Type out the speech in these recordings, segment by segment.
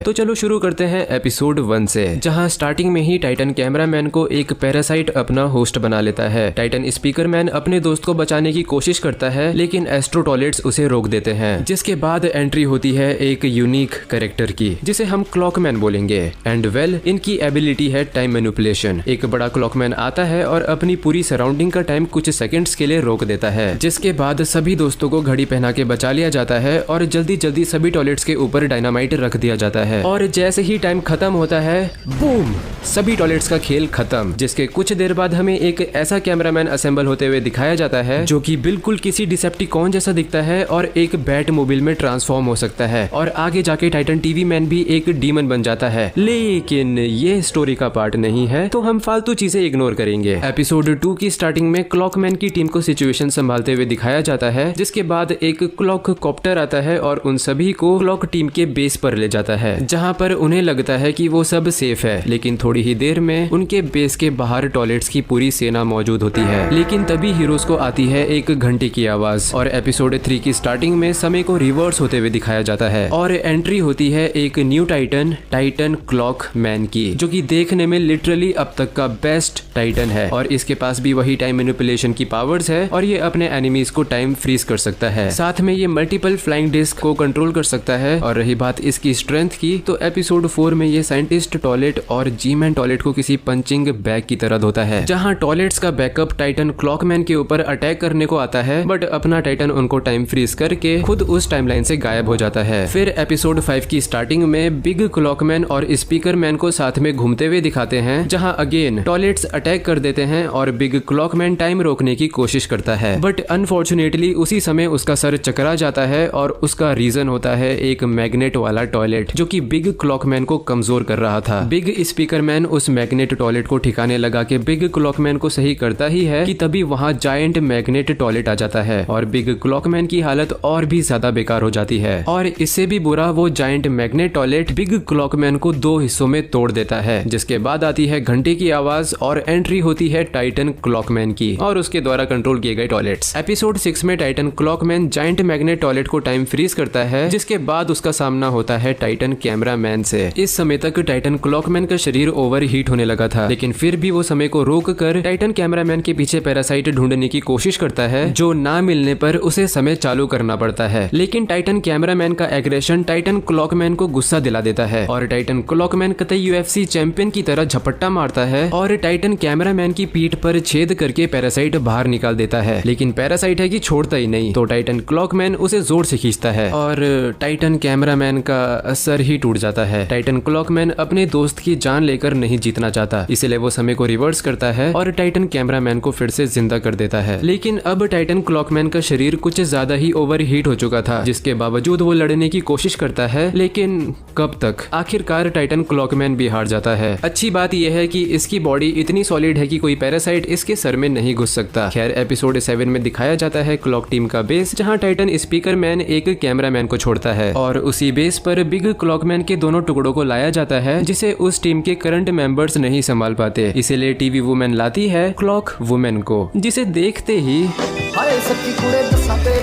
तो चलो शुरू करते हैं एपिसोड 1 से, जहां स्टार्टिंग में ही टाइटन कैमरामैन को एक पैरासाइट अपना होस्ट बना लेता है। टाइटन स्पीकरमैन अपने दोस्त को बचाने की कोशिश करता है, लेकिन एस्ट्रो टॉयलेट्स उसे रोक देते हैं। जिसके बाद एंट्री होती है एक यूनिक कैरेक्टर की, जिसे हम क्लॉकमैन बोलेंगे। एंड वेल, इनकी एबिलिटी है टाइम मैनिपुलेशन। एक बड़ा क्लॉकमैन आता है और अपनी पूरी सराउंडिंग का टाइम कुछ सेकंड्स के लिए रोक देता है। जिसके बाद सभी दोस्तों को घड़ी पहना के बचा लिया जाता है और जल्दी जल्दी सभी टॉयलेट्स के ऊपर डायनामाइट रख दिया जाता है। और जैसे ही टाइम खत्म होता है, बूम, सभी टॉयलेट्स का खेल खत्म। जिसके कुछ देर बाद हमें एक ऐसा कैमरामैन असेंबल होते हुए दिखाया जाता है जो कि बिल्कुल किसी डिसेप्टिकॉन जैसा दिखता है और एक बैट मोबाइल में ट्रांसफॉर्म हो सकता है। और आगे जाके टाइटन टीवी मैन भी एक डीमन बन जाता है। लेकिन ये स्टोरी का पार्ट नहीं है, तो हम फालतू चीजें इग्नोर करेंगे। एपिसोड 2 की स्टार्टिंग में क्लॉकमैन की टीम को सिचुएशन संभालते हुए दिखाया जाता है। जिसके बाद एक क्लॉक कॉप्टर आता है और उन सभी को क्लॉक टीम के बेस पर ले जाता है, जहाँ पर उन्हें लगता है कि वो सब सेफ है। लेकिन थोड़ी ही देर में उनके बेस के बाहर टॉयलेट्स की पूरी सेना मौजूद होती है। लेकिन तभी हीरोज को आती है एक घंटे की आवाज और एपिसोड 3 की स्टार्टिंग में समय को रिवर्स होते हुए दिखाया जाता है और एंट्री होती है एक न्यू टाइटन क्लॉक मैन की, जो कि देखने में लिटरली अब तक का बेस्ट टाइटन है। और इसके पास भी वही टाइम मैनिपुलेशन की पावर्स है और ये अपने एनिमीज को टाइम फ्रीज कर सकता है। साथ में ये मल्टीपल फ्लाइंग डिस्क को कंट्रोल कर सकता है। और रही बात इसकी स्ट्रेंथ की, तो एपिसोड 4 में ये साइंटिस्ट टॉयलेट और जी-मैन टॉयलेट को किसी पंचिंग बैग की तरह धोता है, जहां टॉयलेट्स का बैकअप टाइटन क्लॉकमैन के ऊपर अटैक करने को आता है, बट अपना टाइटन उनको टाइम फ्रीज करके खुद उस टाइमलाइन से गायब हो जाता है। फिर एपिसोड 5 की स्टार्टिंग में बिग क्लॉकमैन और स्पीकरमैन को साथ में घूमते हुए दिखाते हैं, जहां अगेन टॉयलेट्स अटैक कर देते हैं और बिग क्लॉकमैन टाइम रोकने की कोशिश करता है। बट अनफॉर्चुनेटली उसी समय उसका सर चकरा जाता है और उसका रीजन होता है एक मैग्नेट वाला टॉयलेट, जो कि बिग क्लॉकमैन को कमजोर कर रहा था। बिग स्पीकरमैन उस मैग्नेट टॉयलेट को ठिकाने लगा के बिग क्लॉकमैन को सही करता ही है कि तभी वहां जायंट मैग्नेट टॉयलेट आ जाता है और बिग क्लॉकमैन की हालत और भी ज्यादा बेकार हो जाती है। और इससे भी बुरा, वो giant magnet toilet big clockman को 2 हिस्सों में तोड़ देता है। जिसके बाद आती है घंटे की आवाज और एंट्री होती है टाइटन क्लॉकमैन की और उसके द्वारा कंट्रोल किए गए टॉयलेट्स। एपिसोड 6 में Titan clockman giant magnet toilet को टाइम फ्रीज करता है, जिसके बाद उसका सामना होता है टाइटन कैमरामैन से। इस समय तक टाइटन क्लॉकमैन का शरीर ओवर हीट होने लगा था, लेकिन फिर भी वो समय को रोक कर टाइटन कैमरामैन के पीछे पैरासाइट ढूंढने की कोशिश करता है, जो ना मिलने पर उसे समय चालू करना पड़ता है। लेकिन टाइटन कैमरामैन का एग्रेशन टाइटन क्लॉकमैन को गुस्सा दिला देता है और टाइटन क्लॉकमैन कतई यूएफसी चैंपियन की तरह झपट्टा मारता है और टाइटन कैमरामैन की पीठ पर छेद करके पैरासाइट बाहर निकाल देता है। लेकिन पैरासाइट है कि छोड़ता ही नहीं, तो टाइटन क्लॉकमैन उसे जोर से खींचता है और टाइटन कैमरामैन का सर ही टूट जाता है। टाइटन क्लॉकमैन अपने दोस्त की जान लेकर नहीं जीतना चाहता, इसलिए वो समय को रिवर्स करता है और टाइटन कैमरामैन को फिर से जिंदा कर देता है। लेकिन अब टाइटन क्लॉकमैन का शरीर कुछ ज्यादा ही ओवर हीट हो चुका था, जिसके बावजूद वो लड़ने की कोशिश करता है, लेकिन कब तक। आखिरकार टाइटन क्लॉकमैन भी हार जाता है। अच्छी बात यह है कि इसकी बॉडी इतनी सॉलिड है कि कोई पैरासाइट इसके सर में नहीं घुस सकता। खैर, एपिसोड 7 में दिखाया जाता है क्लॉक टीम का बेस, जहाँ टाइटन स्पीकरमैन एक कैमरामैन को छोड़ता है और उसी बेस पर बिग क्लॉकमैन के दोनों टुकड़ों को लाया जाता है, जिसे उस टीम के करंट मेंबर्स नहीं संभाल पाते। इसीलिए टीवी वुमेन लाती है क्लॉक वुमेन को, जिसे देखते ही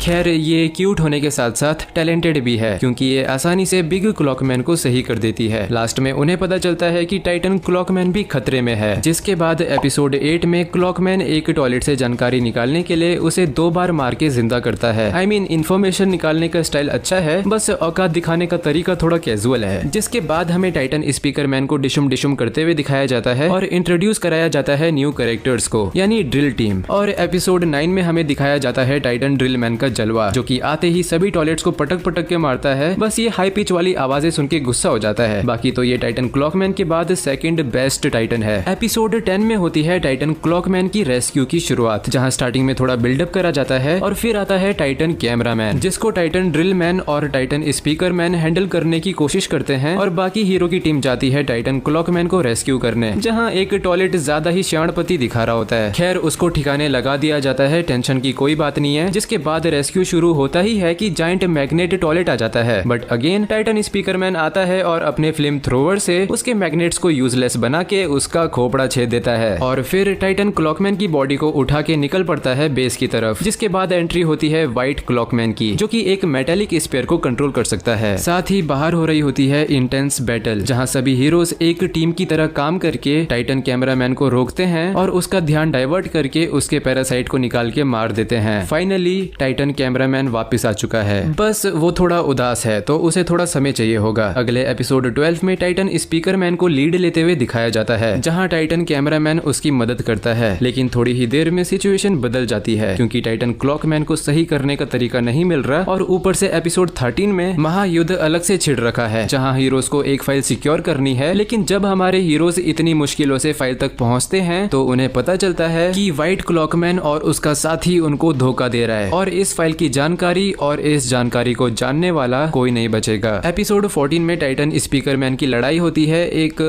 खैर ये क्यूट होने के साथ साथ टैलेंटेड भी है, क्योंकि ये आसानी से बिग क्लॉकमैन को सही कर देती है। लास्ट में उन्हें पता चलता है कि टाइटन क्लॉकमैन भी खतरे में है। जिसके बाद एपिसोड 8 में क्लॉकमैन एक टॉयलेट से जानकारी निकालने के लिए उसे 2 बार मार के जिंदा करता है। आई मीन, इंफॉर्मेशन निकालने का स्टाइल अच्छा है, बस औकात दिखाने का तरीका थोड़ा कैजुअल है। जिसके बाद हमें टाइटन स्पीकरमैन को डिशुम करते हुए दिखाया जाता है और इंट्रोड्यूस कराया जाता है न्यू कैरेक्टर्स को, यानी ड्रिल टीम। और एपिसोड 9 में हमें दिखाया जाता है टाइटन ड्रिल मैन का जलवा, जो कि आते ही सभी टॉयलेट्स को पटक के मारता है। बस ये हाई पिच वाली आवाजें सुन के गुस्सा हो जाता है। बाकी तो ये टाइटन क्लॉकमैन के बाद सेकंड बेस्ट टाइटन है। एपिसोड 10 में होती है टाइटन क्लॉकमैन की रेस्क्यू की शुरुआत, जहां स्टार्टिंग में थोड़ा बिल्डअप करा जाता है और फिर आता है टाइटन कैमरामैन, जिसको टाइटन ड्रिल मैन और टाइटन स्पीकरमैन हैंडल करने की कोशिश करते हैं और बाकी हीरो की टीम जाती है टाइटन क्लॉकमैन को रेस्क्यू करने, जहां एक टॉयलेट ज्यादा ही शाणपति दिखा रहा होता है। खैर, उसको ठिकाने लगा दिया जाता है, टेंशन की कोई बात नहीं है। जिसके बाद रेस्क्यू शुरू होता ही है कि जायंट मैग्नेट टॉयलेट आ जाता है, बट अगेन टाइटन स्पीकरमैन आता है और अपने फ्लेम थ्रोवर से उसके मैग्नेट्स को यूजलेस बना के उसका खोपड़ा छेद देता है और फिर टाइटन क्लॉकमैन की बॉडी को उठा के निकल पड़ता है बेस की तरफ। जिसके बाद एंट्री होती है व्हाइट क्लॉकमैन की, जो कि एक मेटालिक स्फीयर को कंट्रोल कर सकता है। साथ ही बाहर हो रही होती है इंटेंस बैटल, जहां सभी हीरोज एक टीम की तरह काम करके टाइटन कैमरामैन को रोकते हैं और उसका ध्यान डाइवर्ट करके उसके पैरासाइट को निकाल के मार देते हैं। फाइनली टाइटन कैमरामैन वापस आ चुका है, बस वो थोड़ा उदास है तो उसे थोड़ा समय चाहिए होगा। अगले एपिसोड 12 में टाइटन स्पीकरमैन को लीड लेते हुए दिखाया जाता है, जहां टाइटन कैमरामैन उसकी मदद करता है, लेकिन थोड़ी ही देर में सिचुएशन बदल जाती है क्योंकि टाइटन क्लॉकमैन को सही करने का तरीका नहीं मिल रहा और ऊपर से एपिसोड 13 में महायुद्ध अलग से छिड़ रखा है, जहां हीरोज को एक फाइल सिक्योर करनी है। लेकिन जब हमारे हीरोज इतनी मुश्किलों से फाइल तक पहुंचते हैं तो उन्हें पता चलता है कि व्हाइट क्लॉकमैन और उसका साथी उनको धोखा दे रहा है और इस फाइल की जानकारी और इस जानकारी को जानने वाला कोई नहीं बचेगा। एपिसोड 14 में टाइटन स्पीकरमैन की लड़ाई होती है एक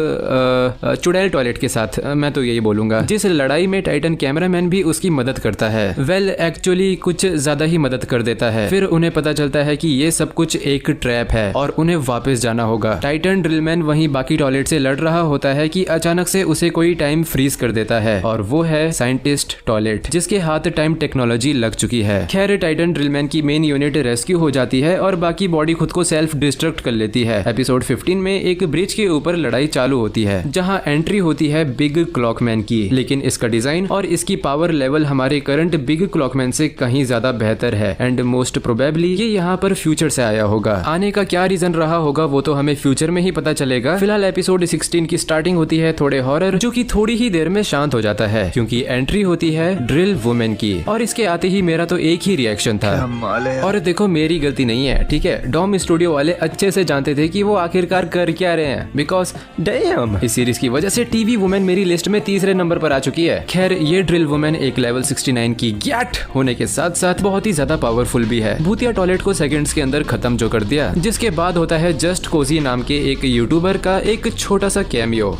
चुड़ैल टॉयलेट के साथ, मैं तो यही बोलूंगा, जिस लड़ाई में टाइटन कैमरामैन भी उसकी मदद करता है। वेल एक्चुअली कुछ ज्यादा ही मदद कर देता है। फिर उन्हें पता चलता है कि ये सब कुछ एक ट्रैप है और उन्हें वापस जाना होगा। टाइटन ड्रिलमैन वहीं बाकी टॉयलेट से लड़ रहा होता है कि अचानक से उसे कोई टाइम फ्रीज कर देता है और वो है साइंटिस्ट टॉयलेट, जिसके हाथ टाइम टेक्नोलॉजी लग चुकी है। खैर टाइटन ड्रिलमैन की मेन यूनिट रेस्क्यू हो जाती है और बाकी बॉडी खुद को सेल्फ डिस्ट्रक्ट कर लेती है। एपिसोड 15 में एक ब्रिज के ऊपर लड़ाई चालू होती है, जहां एंट्री होती है बिग क्लॉकमैन की, लेकिन इसका डिजाइन और इसकी पावर लेवल हमारे करंट बिग क्लॉकमैन से कहीं ज्यादा बेहतर है एंड मोस्ट प्रोबेबली ये यहाँ पर फ्यूचर से आया होगा। आने का क्या रीजन रहा होगा वो तो हमें फ्यूचर में ही पता चलेगा। फिलहाल एपिसोड 16 की स्टार्टिंग होती है थोड़े हॉरर, जो कि थोड़ी ही देर में शांत हो जाता है क्योंकि एंट्री होती है ड्रिल वुमेन की और इसके आते ही मेरा तो एक ही रिएक्शन था, और देखो मेरी गलती नहीं है, ठीक है। डॉम स्टूडियो वाले अच्छे से जानते थे कि वो आखिरकार कर क्या रहे हैं, बिकॉज डैम इस सीरीज की वजह से टीवी वुमेन मेरी लिस्ट में तीसरे नंबर पर आ चुकी है। खैर ये ड्रिल वुमेन एक लेवल 69 की ग्याट होने के साथ साथ बहुत ही ज्यादा पावरफुल भी है। भूतिया टॉयलेट को सेकंड्स के अंदर खत्म जो कर दिया, जिसके बाद होता है जस्ट कोजी नाम के एक यूट्यूबर का एक छोटा सा cameo.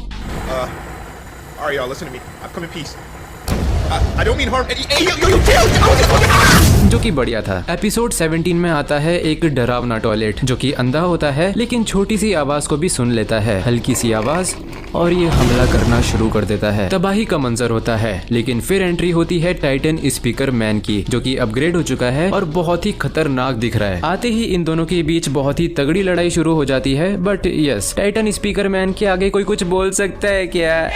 Alright, y'all, listen to me. I've come in peace. I don't mean harm. Hey, yo, जो कि बढ़िया था। एपिसोड 17 में आता है एक डरावना टॉयलेट जो कि अंधा होता है लेकिन छोटी सी आवाज को भी सुन लेता है, हल्की सी आवाज, और ये हमला करना शुरू कर देता है। तबाही का मंजर होता है, लेकिन फिर एंट्री होती है टाइटन स्पीकरमैन की, जो कि अपग्रेड हो चुका है और बहुत ही खतरनाक दिख रहा है। आते ही इन दोनों के बीच बहुत ही तगड़ी लड़ाई शुरू हो जाती है, बट यस टाइटन स्पीकरमैन के आगे कोई कुछ बोल सकता है क्या?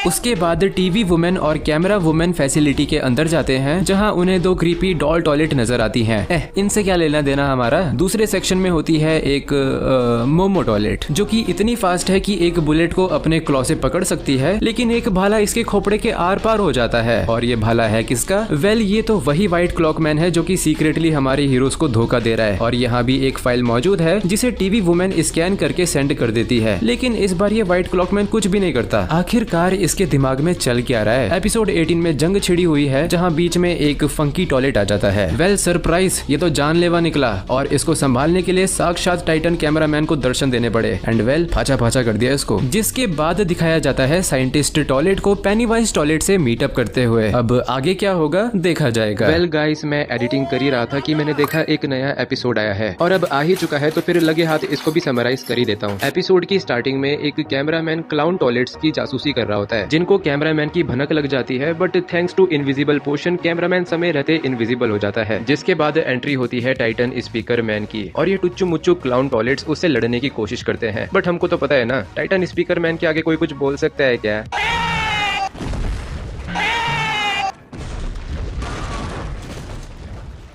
उसके बाद टीवी वुमेन और कैमरा वुमेन फैसिलिटी के अंदर जाते हैं, जहां उन्हें दो क्रीपी डॉल टॉयलेट नजर आती हैं। इनसे क्या लेना देना हमारा। दूसरे सेक्शन में होती है एक मोमो टॉयलेट, जो कि इतनी फास्ट है कि एक बुलेट को अपने क्लॉ से पकड़ सकती है, लेकिन एक भाला इसके खोपड़े के आर पार हो जाता है। और ये भाला है किसका? वेल ये तो वही व्हाइट क्लॉकमैन है जो कि सीक्रेटली हमारे हीरोज को धोखा दे रहा है। और यहाँ भी एक फाइल मौजूद है जिसे टीवी वुमेन स्कैन करके सेंड कर देती है, लेकिन इस बार ये व्हाइट क्लॉकमैन कुछ भी नहीं करता। आखिरकार इसके दिमाग में चल क्या रहा है। एपिसोड 18 में जंग छिड़ी हुई है, जहां बीच में एक फंकी टॉयलेट आ जाता है। वेल सरप्राइज, ये तो जानलेवा निकला और इसको संभालने के लिए साक्षात टाइटन कैमरामैन को दर्शन देने पड़े एंड वेल फाचा फाचा कर दिया इसको। जिसके बाद दिखाया जाता है साइंटिस्ट टॉयलेट को पेनीवाइज टॉयलेट से मीटअप करते हुए। अब आगे क्या होगा देखा जाएगा। वेल गाइस, मैं एडिटिंग कर ही रहा था कि मैंने देखा एक नया एपिसोड आया है और अब आ ही चुका है, तो फिर लगे हाथ इसको भी समराइज कर ही देता हूँ। एपिसोड की स्टार्टिंग में एक कैमरामैन क्लाउन टॉयलेट्स की जासूसी कर रहा होता है, जिनको कैमरामैन की भनक लग जाती है, but thanks to invisible potion cameraman समय रहते इनविजिबल हो जाता है। जिसके बाद एंट्री होती है टाइटन स्पीकरमैन की और ये टुच्चू मुच्चू क्लाउन टॉयलेट्स उससे लड़ने की कोशिश करते हैं, बट हमको तो पता है ना टाइटन स्पीकरमैन के आगे कोई कुछ बोल सकता है क्या।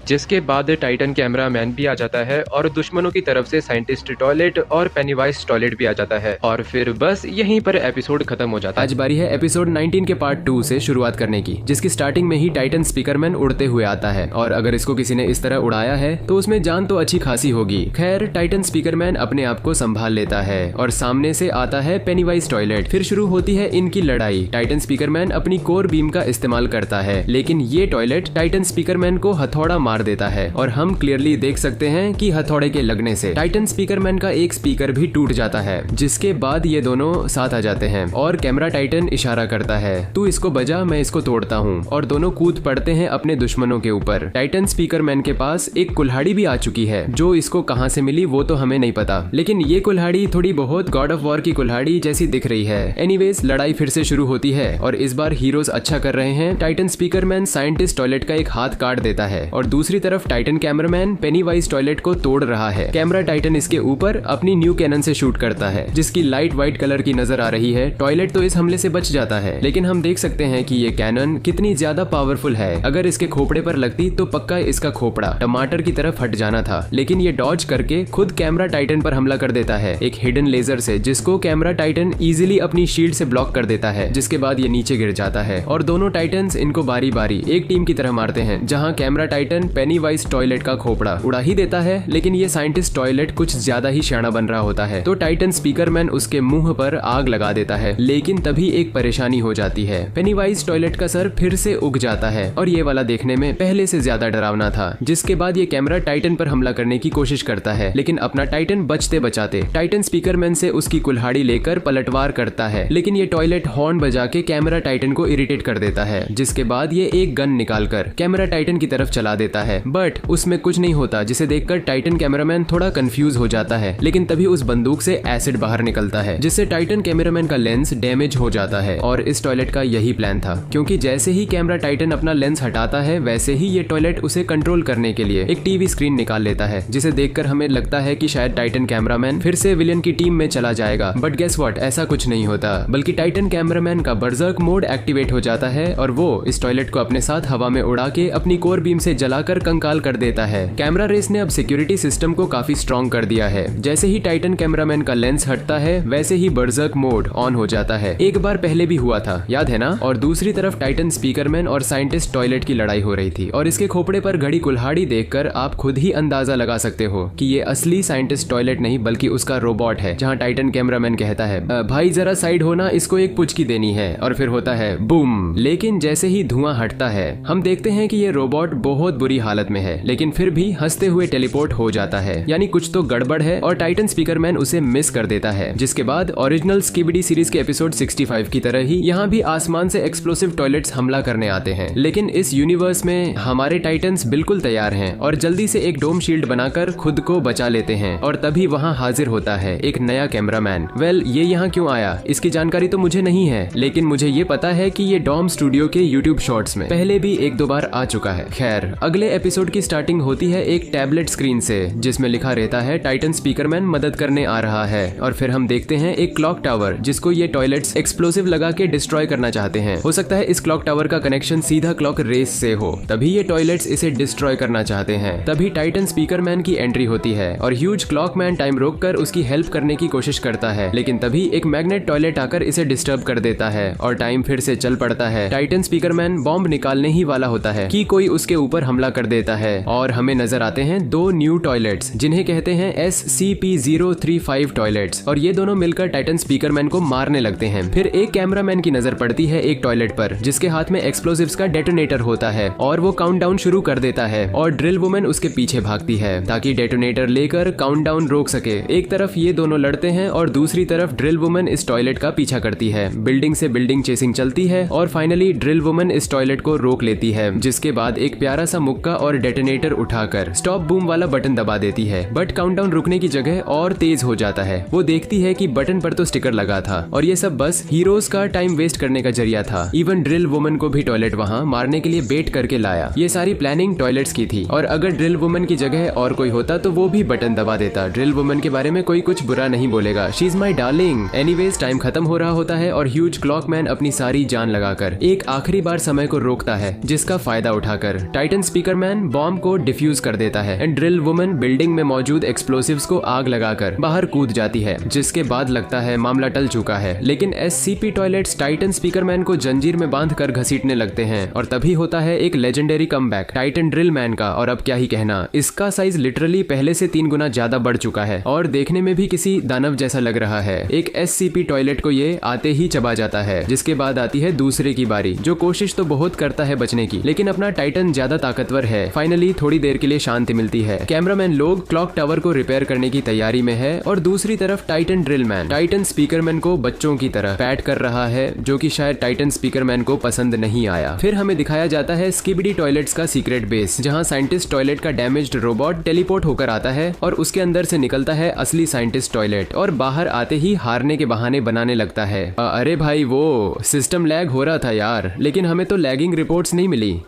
जिसके बाद टाइटन कैमरामैन भी आ जाता है और दुश्मनों की तरफ से साइंटिस्ट टॉयलेट और पेनीवाइज टॉयलेट भी आ जाता है और फिर बस यहीं पर एपिसोड खत्म हो जाता है। आज बारी है एपिसोड 19 के पार्ट 2 से शुरुआत करने की, जिसकी स्टार्टिंग में ही टाइटन स्पीकरमैन उड़ते हुए आता है और अगर इसको किसी ने इस तरह उड़ाया है तो उसमें जान तो अच्छी खासी होगी। खैर टाइटन स्पीकरमैन अपने आप को संभाल लेता है और सामने से आता है पेनीवाइज टॉयलेट। फिर शुरू होती है इनकी लड़ाई। टाइटन स्पीकरमैन अपनी कोर बीम का इस्तेमाल करता है, लेकिन ये टॉयलेट टाइटन स्पीकरमैन को हथौड़ा मार देता है और हम क्लियरली देख सकते हैं कि हथौड़े के लगने से टाइटन स्पीकरमैन का एक स्पीकर भी टूट जाता है। जिसके बाद ये दोनों साथ आ जाते हैं और कैमरा टाइटन इशारा करता है, तू इसको बजा मैं इसको तोड़ता हूँ, और दोनों कूद पड़ते हैं अपने दुश्मनों के ऊपर। टाइटन स्पीकरमैन के पास एक कुल्हाड़ी भी आ चुकी है, जो इसको कहां से मिली वो तो हमें नहीं पता, लेकिन ये कुल्हाड़ी थोड़ी बहुत गॉड ऑफ वॉर की कुल्हाड़ी जैसी दिख रही है। एनीवेज लड़ाई फिर से शुरू होती है और इस बार हीरोज अच्छा कर रहे हैं। टाइटन स्पीकरमैन साइंटिस्ट टॉयलेट का एक हाथ काट देता है और दूसरी दूसरी तरफ टाइटन कैमरामैन पेनीवाइज टॉयलेट को तोड़ रहा है। कैमरा टाइटन इसके ऊपर अपनी न्यू कैनन से शूट करता है जिसकी लाइट व्हाइट कलर की नजर आ रही है। टॉयलेट तो इस हमले से बच जाता है, लेकिन हम देख सकते हैं कि ये कैनन कितनी ज्यादा पावरफुल है। अगर इसके खोपड़े पर लगती तो पक्का इसका खोपड़ा टमाटर की तरफ हट जाना था, लेकिन ये डॉज करके खुद कैमरा टाइटन पर हमला कर देता है एक हिडन लेजर से, जिसको कैमरा टाइटन इजीली अपनी शील्ड से ब्लॉक कर देता है, जिसके बाद ये नीचे गिर जाता है और दोनों टाइटन्स इनको बारी बारी एक टीम की तरह मारते हैं। जहां कैमरा टाइटन पेनीवाइज टॉयलेट का खोपड़ा उड़ा ही देता है, लेकिन ये साइंटिस्ट टॉयलेट कुछ ज्यादा ही शाना बन रहा होता है तो टाइटन स्पीकरमैन उसके मुंह पर आग लगा देता है। लेकिन तभी एक परेशानी हो जाती है, पेनीवाइज टॉयलेट का सर फिर से उग जाता है और ये वाला देखने में पहले से ज्यादा डरावना था। जिसके बाद ये कैमरा टाइटन पर हमला करने की कोशिश करता है, लेकिन अपना टाइटन बचते बचाते टाइटन स्पीकरमैन से उसकी कुल्हाड़ी लेकर पलटवार करता है, लेकिन ये टॉयलेट हॉर्न बजा के कैमरा टाइटन को इरिटेट कर देता है। जिसके बाद ये एक गन निकालकर कैमरा टाइटन की तरफ चला देता है, बट उसमें कुछ नहीं होता, जिसे देखकर टाइटन कैमरामैन थोड़ा कंफ्यूज हो जाता है। लेकिन तभी उस बंदूक से एसिड बाहर निकलता है, जिससे टाइटन कैमरामैन का लेंस डैमेज हो जाता है। और इस टॉयलेट का यही प्लान था, क्योंकि जैसे ही कैमरा टाइटन अपना लेंस हटाता है वैसे ही ये टॉयलेट उसे कंट्रोल करने के लिए एक टीवी स्क्रीन निकाल लेता है, जिसे देखकर हमें लगता है कि शायद टाइटन कैमरामैन फिर से विलेन की टीम में चला जाएगा। बट गेस व्हाट, ऐसा कुछ नहीं होता, बल्कि टाइटन कैमरामैन का बर्जर्क मोड एक्टिवेट हो जाता है और वो इस टॉयलेट को अपने साथ हवा में उड़ा के अपनी कोर बीम से जलाकर कंकाल कर देता है। कैमरा रेस ने अब सिक्योरिटी सिस्टम को काफी स्ट्रॉन्ग कर दिया है। जैसे ही टाइटन कैमरामैन का लेंस हटता है वैसे ही बर्जर्क मोड ऑन हो जाता है। एक बार पहले भी हुआ था, याद है ना। और दूसरी तरफ टाइटन स्पीकरमैन और साइंटिस्ट टॉयलेट की लड़ाई हो रही थी और इसके खोपड़े पर घड़ी कुल्हाड़ी देखकर आप खुद ही अंदाजा लगा सकते हो कि ये असली साइंटिस्ट टॉयलेट नहीं बल्कि उसका रोबोट है। जहां टाइटन कैमरामैन कहता है भाई जरा साइड होना, इसको एक पुचकी देनी है, और फिर होता है बूम। लेकिन जैसे ही धुआं हटता है हम देखते हैं कि ये रोबोट बहुत बुरी हालत में है, लेकिन फिर भी हंसते हुए टेलीपोर्ट हो जाता है, यानी कुछ तो गड़बड़ है और टाइटन स्पीकरमैन उसे मिस कर देता है। जिसके बाद ओरिजिनल स्कीबिडी सीरीज के एपिसोड 65 की तरह ही यहाँ भी आसमान से एक्सप्लोसिव टॉयलेट्स हमला करने आते हैं, लेकिन इस यूनिवर्स में हमारे टाइटन्स बिल्कुल तैयार हैं और जल्दी से एक डोम शील्ड बनाकर खुद को बचा लेते हैं। और तभी वहाँ हाजिर होता है एक नया कैमरामैन। वेल, ये यहाँ क्यों आया इसकी जानकारी तो मुझे नहीं है, लेकिन मुझे ये पता है कि ये डॉम स्टूडियो के यूट्यूब शॉर्ट्स में पहले भी एक दो बार आ चुका है। खैर, अगले एपिसोड की स्टार्टिंग होती है एक टैबलेट स्क्रीन से, जिसमें लिखा रहता है टाइटन स्पीकरमैन मदद करने आ रहा है। और फिर हम देखते हैं एक क्लॉक टावर जिसको ये टॉयलेट्स एक्सप्लोसिव लगा के डिस्ट्रॉय करना चाहते हैं। हो सकता है इस क्लॉक टावर का कनेक्शन सीधा क्लॉक रेस से हो, तभी ये टॉयलेट्स इसे डिस्ट्रॉय करना चाहते हैं। तभी टाइटन स्पीकरमैन की एंट्री होती है और ह्यूज क्लॉकमैन टाइम रोककर उसकी हेल्प करने की कोशिश करता है, लेकिन तभी एक मैग्नेट टॉयलेट आकर इसे डिस्टर्ब कर देता है और टाइम फिर से चल पड़ता है। टाइटन स्पीकरमैन बॉम्ब निकालने ही वाला होता है कि कोई उसके ऊपर हमला कर देता है और हमें नजर आते हैं दो न्यू टॉयलेट्स जिन्हें कहते हैं SCP-035 टॉयलेट्स, और ये दोनों मिलकर टाइटन स्पीकरमैन को मारने लगते हैं। फिर एक कैमरामैन की नजर पड़ती है एक टॉयलेट पर जिसके हाथ में एक्सप्लोसिव्स का डेटोनेटर होता है और वो काउंटडाउन शुरू कर देता है और ड्रिल वुमन उसके पीछे भागती है ताकि डेटोनेटर लेकर काउंटडाउन रोक सके। एक तरफ ये दोनों लड़ते हैं और दूसरी तरफ ड्रिल वुमन इस टॉयलेट का पीछा करती है। बिल्डिंग से बिल्डिंग चेसिंग चलती है और फाइनली ड्रिल वुमन इस टॉयलेट को रोक लेती है, जिसके बाद एक प्यारा सा मुक्का और डेटोनेटर उठाकर स्टॉप बूम वाला बटन दबा देती है। बट काउंटडाउन रुकने की जगह और तेज हो जाता है। वो देखती है कि बटन पर तो स्टिकर लगा था और ये सब बस हीरोज का टाइम वेस्ट करने का जरिया था। इवन ड्रिल वुमन को भी टॉयलेट वहाँ मारने के लिए बेट करके लाया। ये सारी प्लानिंग टॉयलेट्स की थी और अगर ड्रिल वुमन की जगह और कोई होता तो वो भी बटन दबा देता। ड्रिल वुमन के बारे में कोई कुछ बुरा नहीं बोलेगा, she is my darling. Anyways, time खत्म हो रहा होता है और ह्यूज क्लॉकमैन अपनी सारी जान लगाकर एक आखिरी बार समय को रोकता है, जिसका फायदा उठाकर टाइटन स्पीकरमैन बॉम्ब को डिफ्यूज कर देता है एंड ड्रिल वुमन बिल्डिंग में मौजूद एक्सप्लोसिव्स को आग लगाकर बाहर कूद जाती है, जिसके बाद लगता है मामला टल चुका है। लेकिन SCP टॉयलेट्स टाइटन स्पीकरमैन को जंजीर में बांधकर घसीटने लगते हैं और तभी होता है एक legendary comeback Titan drill man का। और अब क्या ही कहना, इसका साइज लिटरली पहले से 3 गुना ज्यादा बढ़ चुका है और देखने में भी किसी दानव जैसा लग रहा है। एक SCP टॉयलेट को ये आते ही चबा जाता है, जिसके बाद आती है दूसरे की बारी, जो कोशिश तो बहुत करता है बचने की, लेकिन अपना टाइटन ज्यादा ताकतवर है। फाइनली थोड़ी देर के लिए शांति मिलती है। कैमरामैन लोग क्लॉक टावर को रिपेयर करने की तैयारी में है और दूसरी तरफ Titan drill man Titan speakerman को बच्चों की तरह पैट कर रहा है, जो कि शायद टाइटन स्पीकरमैन को पसंद नहीं आया। फिर हमें दिखाया जाता है स्कीबिडी टॉयलेट्स का सीक्रेट बेस, जहां साइंटिस्ट टॉयलेट का डैमेज्ड रोबोट टेलीपोर्ट होकर आता है और उसके अंदर से निकलता है असली साइंटिस्ट टॉयलेट और बाहर आते ही हारने के बहाने बनाने लगता है। अरे भाई, वो सिस्टम लैग हो रहा था यार, लेकिन हमें तो लैगिंग रिपोर्ट्स नहीं मिली।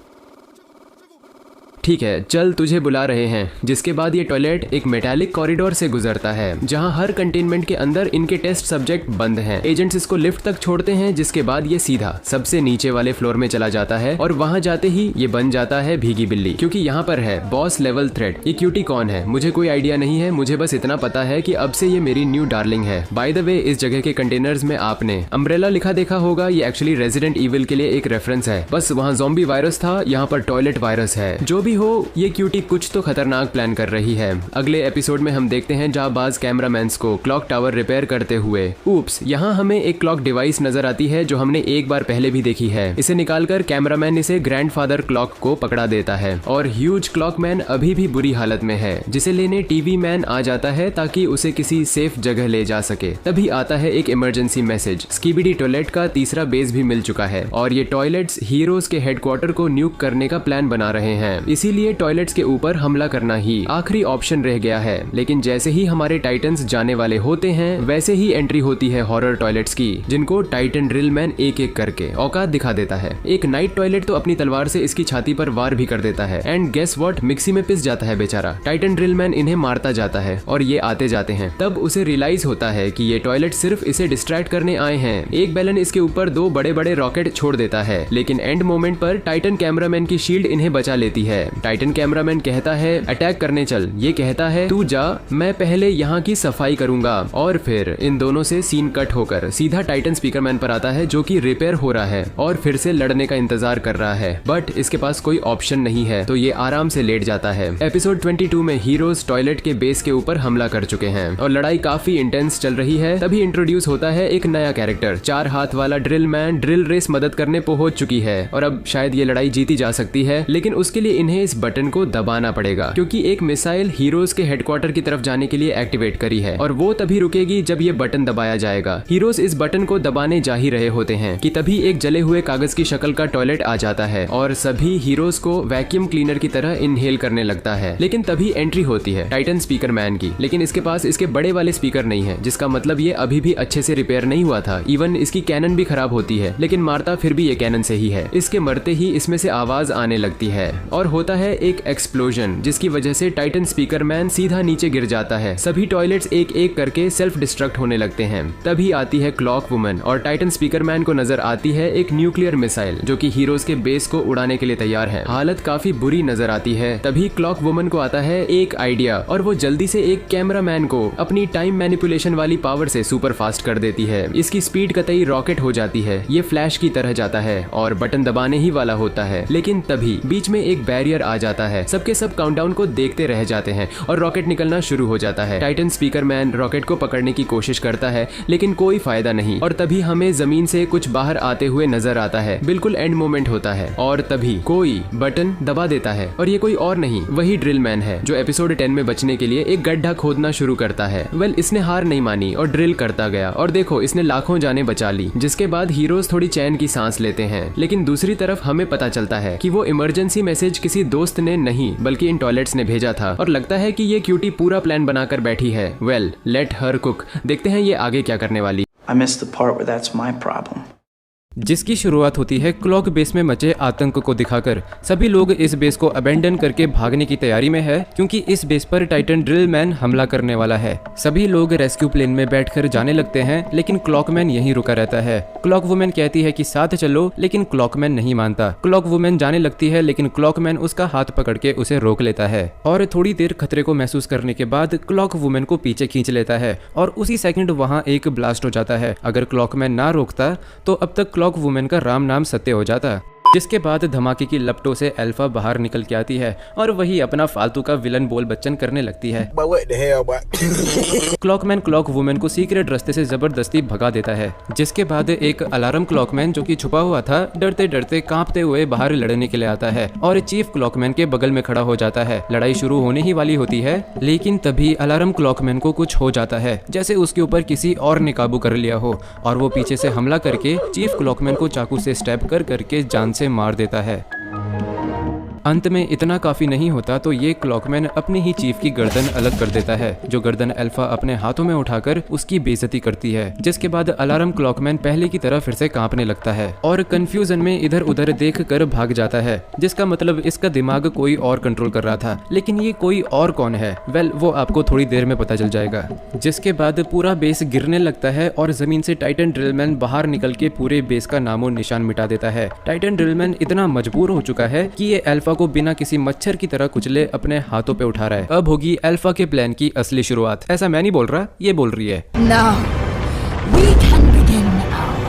ठीक है चल तुझे बुला रहे हैं। जिसके बाद ये टॉयलेट एक मेटालिक कॉरिडोर से गुजरता है जहाँ हर कंटेनमेंट के अंदर इनके टेस्ट सब्जेक्ट बंद हैं। एजेंट्स इसको लिफ्ट तक छोड़ते हैं, जिसके बाद ये सीधा सबसे नीचे वाले फ्लोर में चला जाता है और वहाँ जाते ही ये बन जाता है भीगी बिल्ली, क्योंकि यहाँ पर है बॉस लेवल थ्रेट। ये क्यूटी कौन है मुझे कोई आइडिया नहीं है, मुझे बस इतना पता है कि अब से ये मेरी न्यू डार्लिंग है। बाय द वे इस जगह के कंटेनर्स में आपने अम्ब्रेला लिखा देखा होगा, ये एक्चुअली रेजिडेंट इविल के लिए एक रेफरेंस है। बस वहाँ ज़ॉम्बी वायरस था, यहाँ पर टॉयलेट वायरस है। जो भी हो ये क्यूटी कुछ तो खतरनाक प्लान कर रही है। अगले एपिसोड में हम देखते हैं जाबाज कैमरामैन्स को क्लॉक टावर रिपेयर करते हुए। ऊप्स, यहाँ हमें एक क्लॉक डिवाइस नजर आती है जो हमने एक बार पहले भी देखी है। इसे निकालकर कैमरामैन इसे ग्रैंडफादर क्लॉक को पकड़ा देता है और ह्यूज क्लॉकमैन अभी भी बुरी हालत में है, जिसे लेने टीवी मैन आ जाता है ताकि उसे किसी सेफ जगह ले जा सके। तभी आता है एक इमरजेंसी मैसेज, स्कीबिडी टॉयलेट का तीसरा बेस भी मिल चुका है और ये टॉयलेट्स हीरोज के हेडक्वार्टर को न्यूक करने का प्लान बना रहे हैं। इसीलिए टॉयलेट्स के ऊपर हमला करना ही आखिरी ऑप्शन रह गया है। लेकिन जैसे ही हमारे टाइटन्स जाने वाले होते हैं वैसे ही एंट्री होती है हॉरर टॉयलेट्स की, जिनको टाइटन ड्रिल मैन एक एक करके औकात दिखा देता है। एक नाइट टॉयलेट तो अपनी तलवार से इसकी छाती पर वार भी कर देता है एंड गेस व्हाट, मिक्सी में पिस जाता है बेचारा। टाइटन ड्रिल मैन इन्हें मारता जाता है और ये आते जाते हैं। तब उसे रियलाइज होता है कि ये टॉयलेट सिर्फ इसे डिस्ट्रैक्ट करने आए हैं। एक बैलन इसके ऊपर 2 बड़े बड़े रॉकेट छोड़ देता है, लेकिन एंड मोमेंट पर टाइटन कैमरामैन की शील्ड इन्हें बचा लेती है। टाइटन कैमरामैन कहता है अटैक करने चल, ये कहता है तू जा, मैं पहले यहाँ की सफाई करूंगा। और फिर इन दोनों से सीन कट होकर सीधा टाइटन स्पीकरमैन पर आता है जो कि रिपेयर हो रहा है और फिर से लड़ने का इंतजार कर रहा है, बट इसके पास कोई ऑप्शन नहीं है तो ये आराम से लेट जाता है। एपिसोड 22 में हीरोज टॉयलेट के बेस के ऊपर हमला कर चुके हैं और लड़ाई काफी इंटेंस चल रही है। तभी इंट्रोड्यूस होता है एक नया कैरेक्टर, 4 हाथ वाला ड्रिल मैन। ड्रिल रेस मदद करने पहुंच चुकी है और अब शायद ये लड़ाई जीती जा सकती है, लेकिन उसके लिए इन्हें इस बटन को दबाना पड़ेगा क्योंकि एक मिसाइल हीरोज के हेडक्वार्टर की तरफ जाने के लिए एक्टिवेट करी है और वो तभी रुकेगी जब ये बटन दबाया जाएगा। हीरोज इस बटन को दबाने जा ही रहे होते हैं कि तभी एक जले हुए कागज की शक्ल का टॉयलेट आ जाता है और सभी हीरोज को वैक्यूम क्लीनर की तरह इनहेल करने लगता है। लेकिन तभी एंट्री होती है टाइटन स्पीकर मैन की, लेकिन इसके पास इसके बड़े वाले स्पीकर नहीं है, जिसका मतलब ये अभी भी अच्छे से रिपेयर नहीं हुआ था। इवन इसकी कैनन भी खराब होती है, लेकिन मारता फिर भी ये कैनन से ही है। इसके मरते ही इसमें से आवाज आने लगती है और होता है एक एक्सप्लोजन, जिसकी वजह से टाइटन स्पीकर मैन सीधा नीचे गिर जाता है। सभी टॉयलेट्स एक एक करके सेल्फ डिस्ट्रक्ट होने लगते हैं। तभी आती है क्लॉक वुमन और टाइटन स्पीकर मैन को नजर आती है एक न्यूक्लियर मिसाइल जो कि हीरोज के बेस को उड़ाने के लिए तैयार है। हालत काफी बुरी नजर आती है। तभी क्लॉक वुमन को आता है एक आइडिया और वो जल्दी से एक कैमरामैन को अपनी टाइम मैनिपुलेशन वाली पावर से सुपर फास्ट कर देती है। इसकी स्पीड कतई रॉकेट हो जाती है, ये फ्लैश की तरह जाता है और बटन दबाने ही वाला होता है। लेकिन तभी बीच में एक बैरियर आ जाता है। सबके सब काउंटडाउन को देखते रह जाते हैं और रॉकेट निकलना शुरू हो जाता है। टाइटन स्पीकर मैन रॉकेट को पकड़ने की कोशिश करता है लेकिन कोई फायदा नहीं और तभी हमें जमीन से कुछ बाहर आते हुए नजर आता है। बिल्कुल एंड मोमेंट होता है और तभी कोई बटन दबा देता है और ये कोई और नहीं, वही ड्रिल मैन है जो एपिसोड 10 में बचने के लिए एक गड्ढा खोदना शुरू करता है। वेल, इसने हार नहीं मानी और ड्रिल करता गया और देखो इसने लाखों जाने बचा ली, जिसके बाद हीरोज थोड़ी चैन की सांस लेते हैं। लेकिन दूसरी तरफ हमें पता चलता है कि वो इमरजेंसी मैसेज किसी दोस्त ने नहीं बल्कि इन टॉयलेट्स ने भेजा था और लगता है कि ये क्यूटी पूरा प्लान बनाकर बैठी है। Well, let her cook. देखते हैं ये आगे क्या करने वाली। I missed the part where that's my problem. जिसकी शुरुआत होती है क्लॉक बेस में मचे आतंक को दिखाकर। सभी लोग इस बेस को अबेंडन करके भागने की तैयारी में है क्योंकि इस बेस पर टाइटन ड्रिल मैन हमला करने वाला है। सभी लोग रेस्क्यू प्लेन में बैठकर जाने लगते हैं, लेकिन क्लॉकमैन यहीं रुका रहता है। क्लॉक वुमेन कहती है कि साथ चलो, लेकिन क्लॉकमैन नहीं मानता। क्लॉक वुमेन जाने लगती है लेकिन क्लॉकमैन उसका हाथ पकड़ के उसे रोक लेता है और थोड़ी देर खतरे को महसूस करने के बाद क्लॉक वुमेन को पीछे खींच लेता है और उसी सेकंड वहां एक ब्लास्ट हो जाता है। अगर क्लॉकमैन ना रोकता तो अब तक क्लॉक वुमेन का राम नाम सत्य हो जाता। जिसके बाद धमाके की लपटों से अल्फा बाहर निकल के आती है और वही अपना फालतू का विलन बोल बच्चन करने लगती है। क्लॉकमैन क्लॉक वुमेन को सीक्रेट रास्ते से जबरदस्ती भगा देता है, जिसके बाद एक अलार्म क्लॉकमैन जो कि छुपा हुआ था डरते डरते कांपते हुए बाहर लड़ने के लिए आता है और चीफ क्लॉकमैन के बगल में खड़ा हो जाता है। लड़ाई शुरू होने ही वाली होती है, लेकिन तभी अलार्म क्लॉकमैन को कुछ हो जाता है, जैसे उसके ऊपर किसी और ने काबू कर लिया हो और वो पीछे से हमला करके चीफ क्लॉकमैन को चाकू से स्टैब कर करके जान से मार देता है। अंत में इतना काफी नहीं होता तो ये क्लॉकमैन अपने ही चीफ की गर्दन अलग कर देता है, जो गर्दन अल्फा अपने हाथों में उठाकर उसकी बेइज्जती करती है, जिसके बाद अलार्म क्लॉकमैन पहले की तरह फिर से कांपने लगता है और कंफ्यूजन में इधर उधर देख कर भाग जाता है, जिसका मतलब इसका दिमाग कोई और कंट्रोल कर रहा था। लेकिन ये कोई और कौन है? वेल, वो आपको थोड़ी देर में पता चल जाएगा। जिसके बाद पूरा बेस गिरने लगता है और जमीन से टाइटन ड्रिलमैन बाहर निकल के पूरे बेस का नामो निशान मिटा देता है। टाइटन ड्रिलमैन इतना मजबूर हो चुका है कि ये अल्फा को बिना किसी मच्छर की तरह कुचले अपने हाथों पे उठा रहा है। अब होगी अल्फा के प्लान की असली शुरुआत। ऐसा मैं नहीं बोल रहा, ये बोल रही है। Now, we can begin our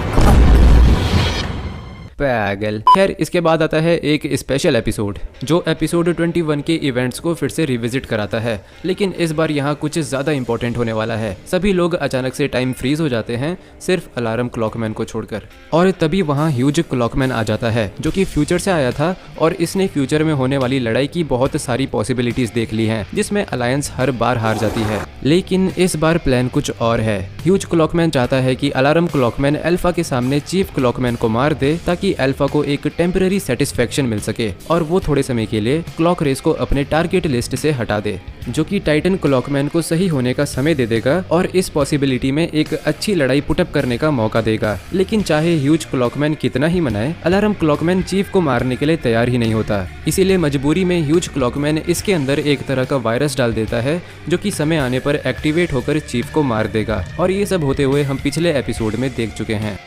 पागल। खैर, इसके बाद आता है एक स्पेशल एपिसोड जो एपिसोड 21 के इवेंट्स को फिर से रिविजिट कराता है, लेकिन इस बार यहाँ कुछ ज्यादा इंपॉर्टेंट होने वाला है। सभी लोग अचानक से टाइम फ्रीज हो जाते हैं, सिर्फ अलार्म क्लॉकमैन को छोड़कर, और तभी वहाँ ह्यूज क्लॉकमैन आ जाता है जो कि फ्यूचर से आया था और इसने फ्यूचर में होने वाली लड़ाई की बहुत सारी पॉसिबिलिटीज देख ली हैं, जिसमें अलायंस हर बार हार जाती है। लेकिन इस बार प्लान कुछ और है। ह्यूज क्लॉकमैन चाहता है कि अलार्म क्लॉकमैन अल्फा के सामने चीफ क्लॉकमैन को मार दे ताकि अल्फा को एक टेम्पररी सेटिस्फेक्शन मिल सके और वो थोड़े समय के लिए क्लॉक रेस को अपने टारगेट लिस्ट से हटा दे, जो कि टाइटन क्लॉकमैन को सही होने का समय दे देगा और इस पॉसिबिलिटी में एक अच्छी लड़ाई पुटअप करने का मौका देगा। लेकिन चाहे ह्यूज क्लॉकमैन कितना ही मनाए, अलार्म क्लॉकमैन चीफ को मारने के लिए तैयार ही नहीं होता। इसीलिए मजबूरी में ह्यूज क्लॉकमैन इसके अंदर एक तरह का वायरस डाल देता है जो कि समय आने पर एक्टिवेट होकर चीफ को मार देगा। और ये सब होते हुए हम पिछले एपिसोड में देख चुके हैं।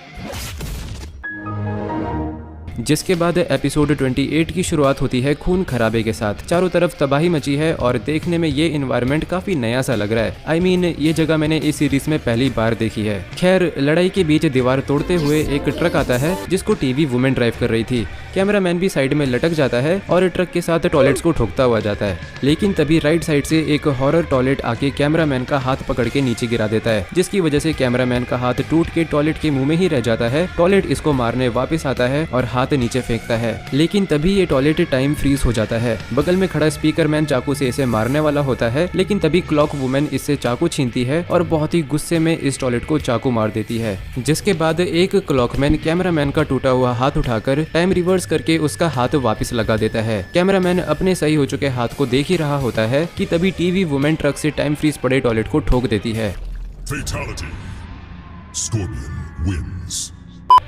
जिसके बाद एपिसोड 28 की शुरुआत होती है खून खराबे के साथ। चारों तरफ तबाही मची है और देखने में ये इन्वायरमेंट काफी नया सा लग रहा है। I mean, ये जगह मैंने इस सीरीज में पहली बार देखी है। खैर, लड़ाई के बीच दीवार तोड़ते हुए एक ट्रक आता है जिसको टीवी वुमेन ड्राइव कर रही थी। कैमरामैन भी साइड में लटक जाता है और ट्रक के साथ टॉयलेट्स को ठोकता हुआ जाता है। लेकिन तभी राइट साइड से एक हॉरर टॉयलेट आके कैमरामैन का हाथ पकड़ के नीचे गिरा देता है, जिसकी वजह से कैमरामैन का हाथ टूट के टॉयलेट के मुंह में ही रह जाता है। टॉयलेट इसको मारने वापस आता है और हाथ नीचे फेंकता है। लेकिन तभी ये टॉयलेट टाइम फ्रीज हो जाता है। बगल में खड़ा स्पीकरमैन चाकू से इसे मारने वाला होता है, लेकिन तभी क्लॉक वुमेन इससे चाकू छीनती है और बहुत ही गुस्से में इस टॉयलेट को चाकू मार देती है। जिसके बाद एक क्लॉकमैन कैमरामैन का टूटा हुआ हाथ उठाकर टाइम रिवर्स करके उसका हाथ वापस लगा देता है। कैमरामैन अपने सही हो चुके हाथ को देख ही रहा होता है कि तभी टीवी वुमेन ट्रक से टाइम फ्रीज पड़े टॉयलेट को ठोक देती है। Fatality. Scorpion wins.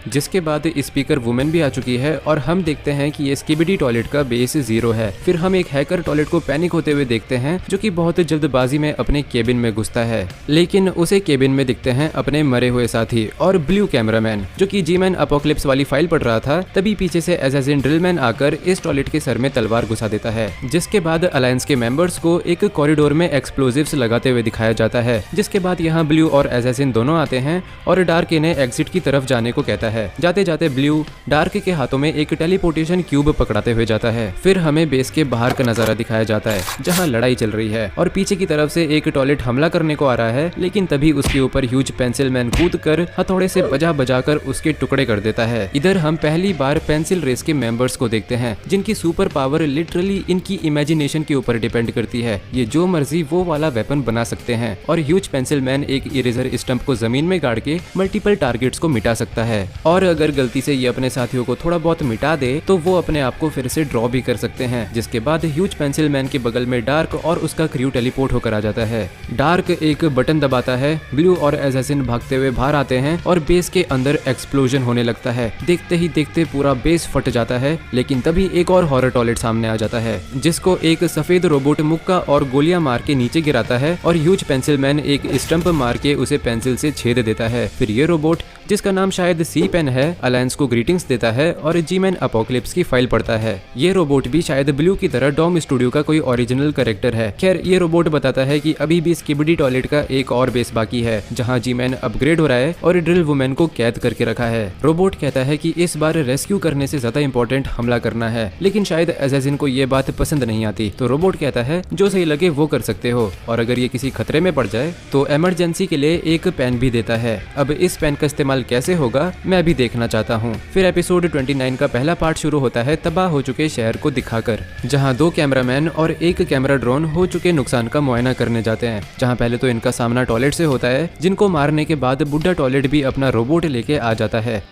जिसके बाद स्पीकर वुमेन भी आ चुकी है और हम देखते हैं कि ये स्किबिडी टॉयलेट का बेस 0 है। फिर हम एक हैकर टॉयलेट को पैनिक होते हुए देखते हैं जो कि बहुत जल्दबाजी में अपने केबिन में घुसता है, लेकिन उसे केबिन में दिखते हैं अपने मरे हुए साथी और ब्लू कैमरामैन जो कि जी-मैन अपोकलिप्स वाली फाइल पढ़ रहा था। तभी पीछे से एजेंट ड्रिलमैन आकर इस टॉयलेट के सर में तलवार घुसा देता है। जिसके बाद अलायंस के मेंबर्स को एक कॉरिडोर में एक्सप्लोजिव्स लगाते हुए दिखाया जाता है। जिसके बाद यहाँ ब्लू और एजेंट दोनों आते हैं और डार्क इन्हें एग्जिट की तरफ जाने को कहता है। जाते जाते ब्लू डार्क के हाथों में एक टेलीपोर्टेशन क्यूब पकड़ाते हुए जाता है। फिर हमें बेस के बाहर का नजारा दिखाया जाता है जहां लड़ाई चल रही है और पीछे की तरफ से एक टॉयलेट हमला करने को आ रहा है, लेकिन तभी उसके ऊपर ह्यूज पेंसिल मैन कूद कर हथौड़े से बजा कर उसके टुकड़े कर देता है। इधर हम पहली बार पेंसिल रेस के मेंबर्स को देखते हैं जिनकी सुपर पावर लिटरली इनकी इमेजिनेशन के ऊपर डिपेंड करती है। ये जो मर्जी वो वाला वेपन बना सकते हैं और ह्यूज पेंसिल मैन एक इरेजर स्टंप को जमीन में गाड़ के मल्टीपल टारगेट्स को मिटा सकता है। और अगर गलती से ये अपने साथियों को थोड़ा बहुत मिटा दे तो वो अपने आप को फिर से ड्रॉ भी कर सकते हैं। जिसके बाद ह्यूज पेंसिल मैन के बगल में डार्क और उसका क्रू टेलीपोर्ट होकर आ जाता है। डार्क एक बटन दबाता है, ब्लू और एजेंट भागते हुए बाहर आते हैं और बेस के अंदर एक्सप्लोजन होने लगता है। देखते ही देखते पूरा बेस फट जाता है, लेकिन तभी एक और हॉरर टॉयलेट सामने आ जाता है जिसको एक सफेद रोबोट मुक्का और गोलियां मार के नीचे गिराता है और ह्यूज पेंसिल मैन एक स्टंप मार के उसे पेंसिल से छेद देता है। फिर ये रोबोट जिसका नाम शायद सी पेन है अलायंस को ग्रीटिंग्स देता है और जी-मैन अपोकलिप्स की फाइल पढ़ता है। ये रोबोट भी शायद ब्लू की तरह डॉम स्टूडियो का कोई ओरिजिनल कैरेक्टर है। खैर, ये रोबोट बताता है कि अभी भी स्किबिडी टॉयलेट का एक और बेस बाकी है जहां जी-मैन अपग्रेड हो रहा है और ड्रिल वुमेन को कैद करके रखा है। रोबोट कहता है कि इस बार रेस्क्यू करने से ज्यादा इंपॉर्टेंट हमला करना है, लेकिन शायद एजेंट को ये बात पसंद नहीं आती। तो रोबोट कहता है जो सही लगे वो कर सकते हो और अगर ये किसी खतरे में पड़ जाए तो इमरजेंसी के लिए एक पेन भी देता है। अब इस पेन का इस्तेमाल कैसे होगा मैं भी देखना चाहता हूँ। फिर एपिसोड 29 का पहला पार्ट शुरू होता है तबाह हो चुके शहर को दिखाकर, जहां 2 कैमरामैन और एक कैमरा ड्रोन हो चुके नुकसान का मुआयना करने जाते हैं। जहां पहले तो इनका सामना टॉयलेट से होता है जिनको मारने के बाद बुड्ढा टॉयलेट भी अपना रोबोट लेके आ जाता है।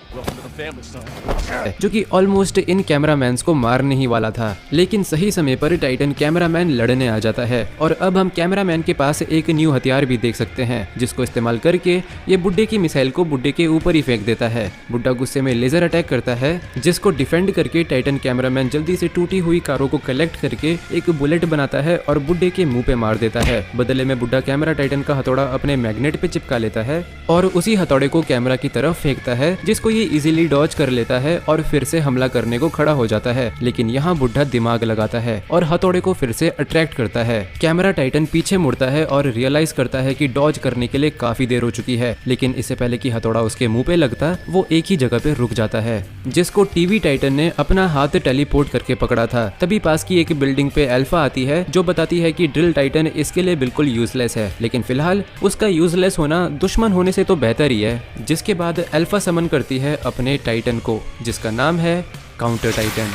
जो कि ऑलमोस्ट इन कैमरामैन को मारने ही वाला था, लेकिन सही समय पर टाइटन कैमरामैन लड़ने आ जाता है। और अब हम कैमरामैन के पास एक न्यू हथियार भी देख सकते हैं, जिसको इस्तेमाल करके ये बुड्ढे की मिसाइल को बुड्ढे के ऊपर ही फेंक देता है। बुड्ढा गुस्से में लेजर अटैक करता है, जिसको डिफेंड करके टाइटन कैमरामैन जल्दी से टूटी हुई कारों को कलेक्ट करके एक बुलेट बनाता है और बुड्ढे के मुंह पे मार देता है। बदले में बुड्ढा कैमरा टाइटन का हथौड़ा अपने मैग्नेट पे चिपका लेता है और उसी हथौड़े को कैमरा की तरफ फेंकता है, जिसको ये इजीली डॉज कर लेता है और फिर से हमला करने को खड़ा हो जाता है। लेकिन यहाँ बुड्ढा दिमाग लगाता है और हथौड़े को फिर से अट्रैक्ट करता है। कैमरा टाइटन पीछे मुड़ता है और रियलाइज करता है कि डॉज करने के लिए काफी देर हो चुकी है, लेकिन इससे पहले कि हथौड़ा उसके मुंह पे लगता वो एक ही जगह पे रुक जाता है, जिसको टीवी टाइटन ने अपना हाथ टेलीपोर्ट करके पकड़ा था। तभी पास की एक बिल्डिंग पे अल्फा आती है, जो बताती है कि ड्रिल टाइटन इसके लिए बिल्कुल यूजलेस है, लेकिन फिलहाल उसका यूजलेस होना दुश्मन होने से तो बेहतर ही है। जिसके बाद अल्फा समन करती है अपने टाइटन को, जिसका नाम है काउंटर टाइटन।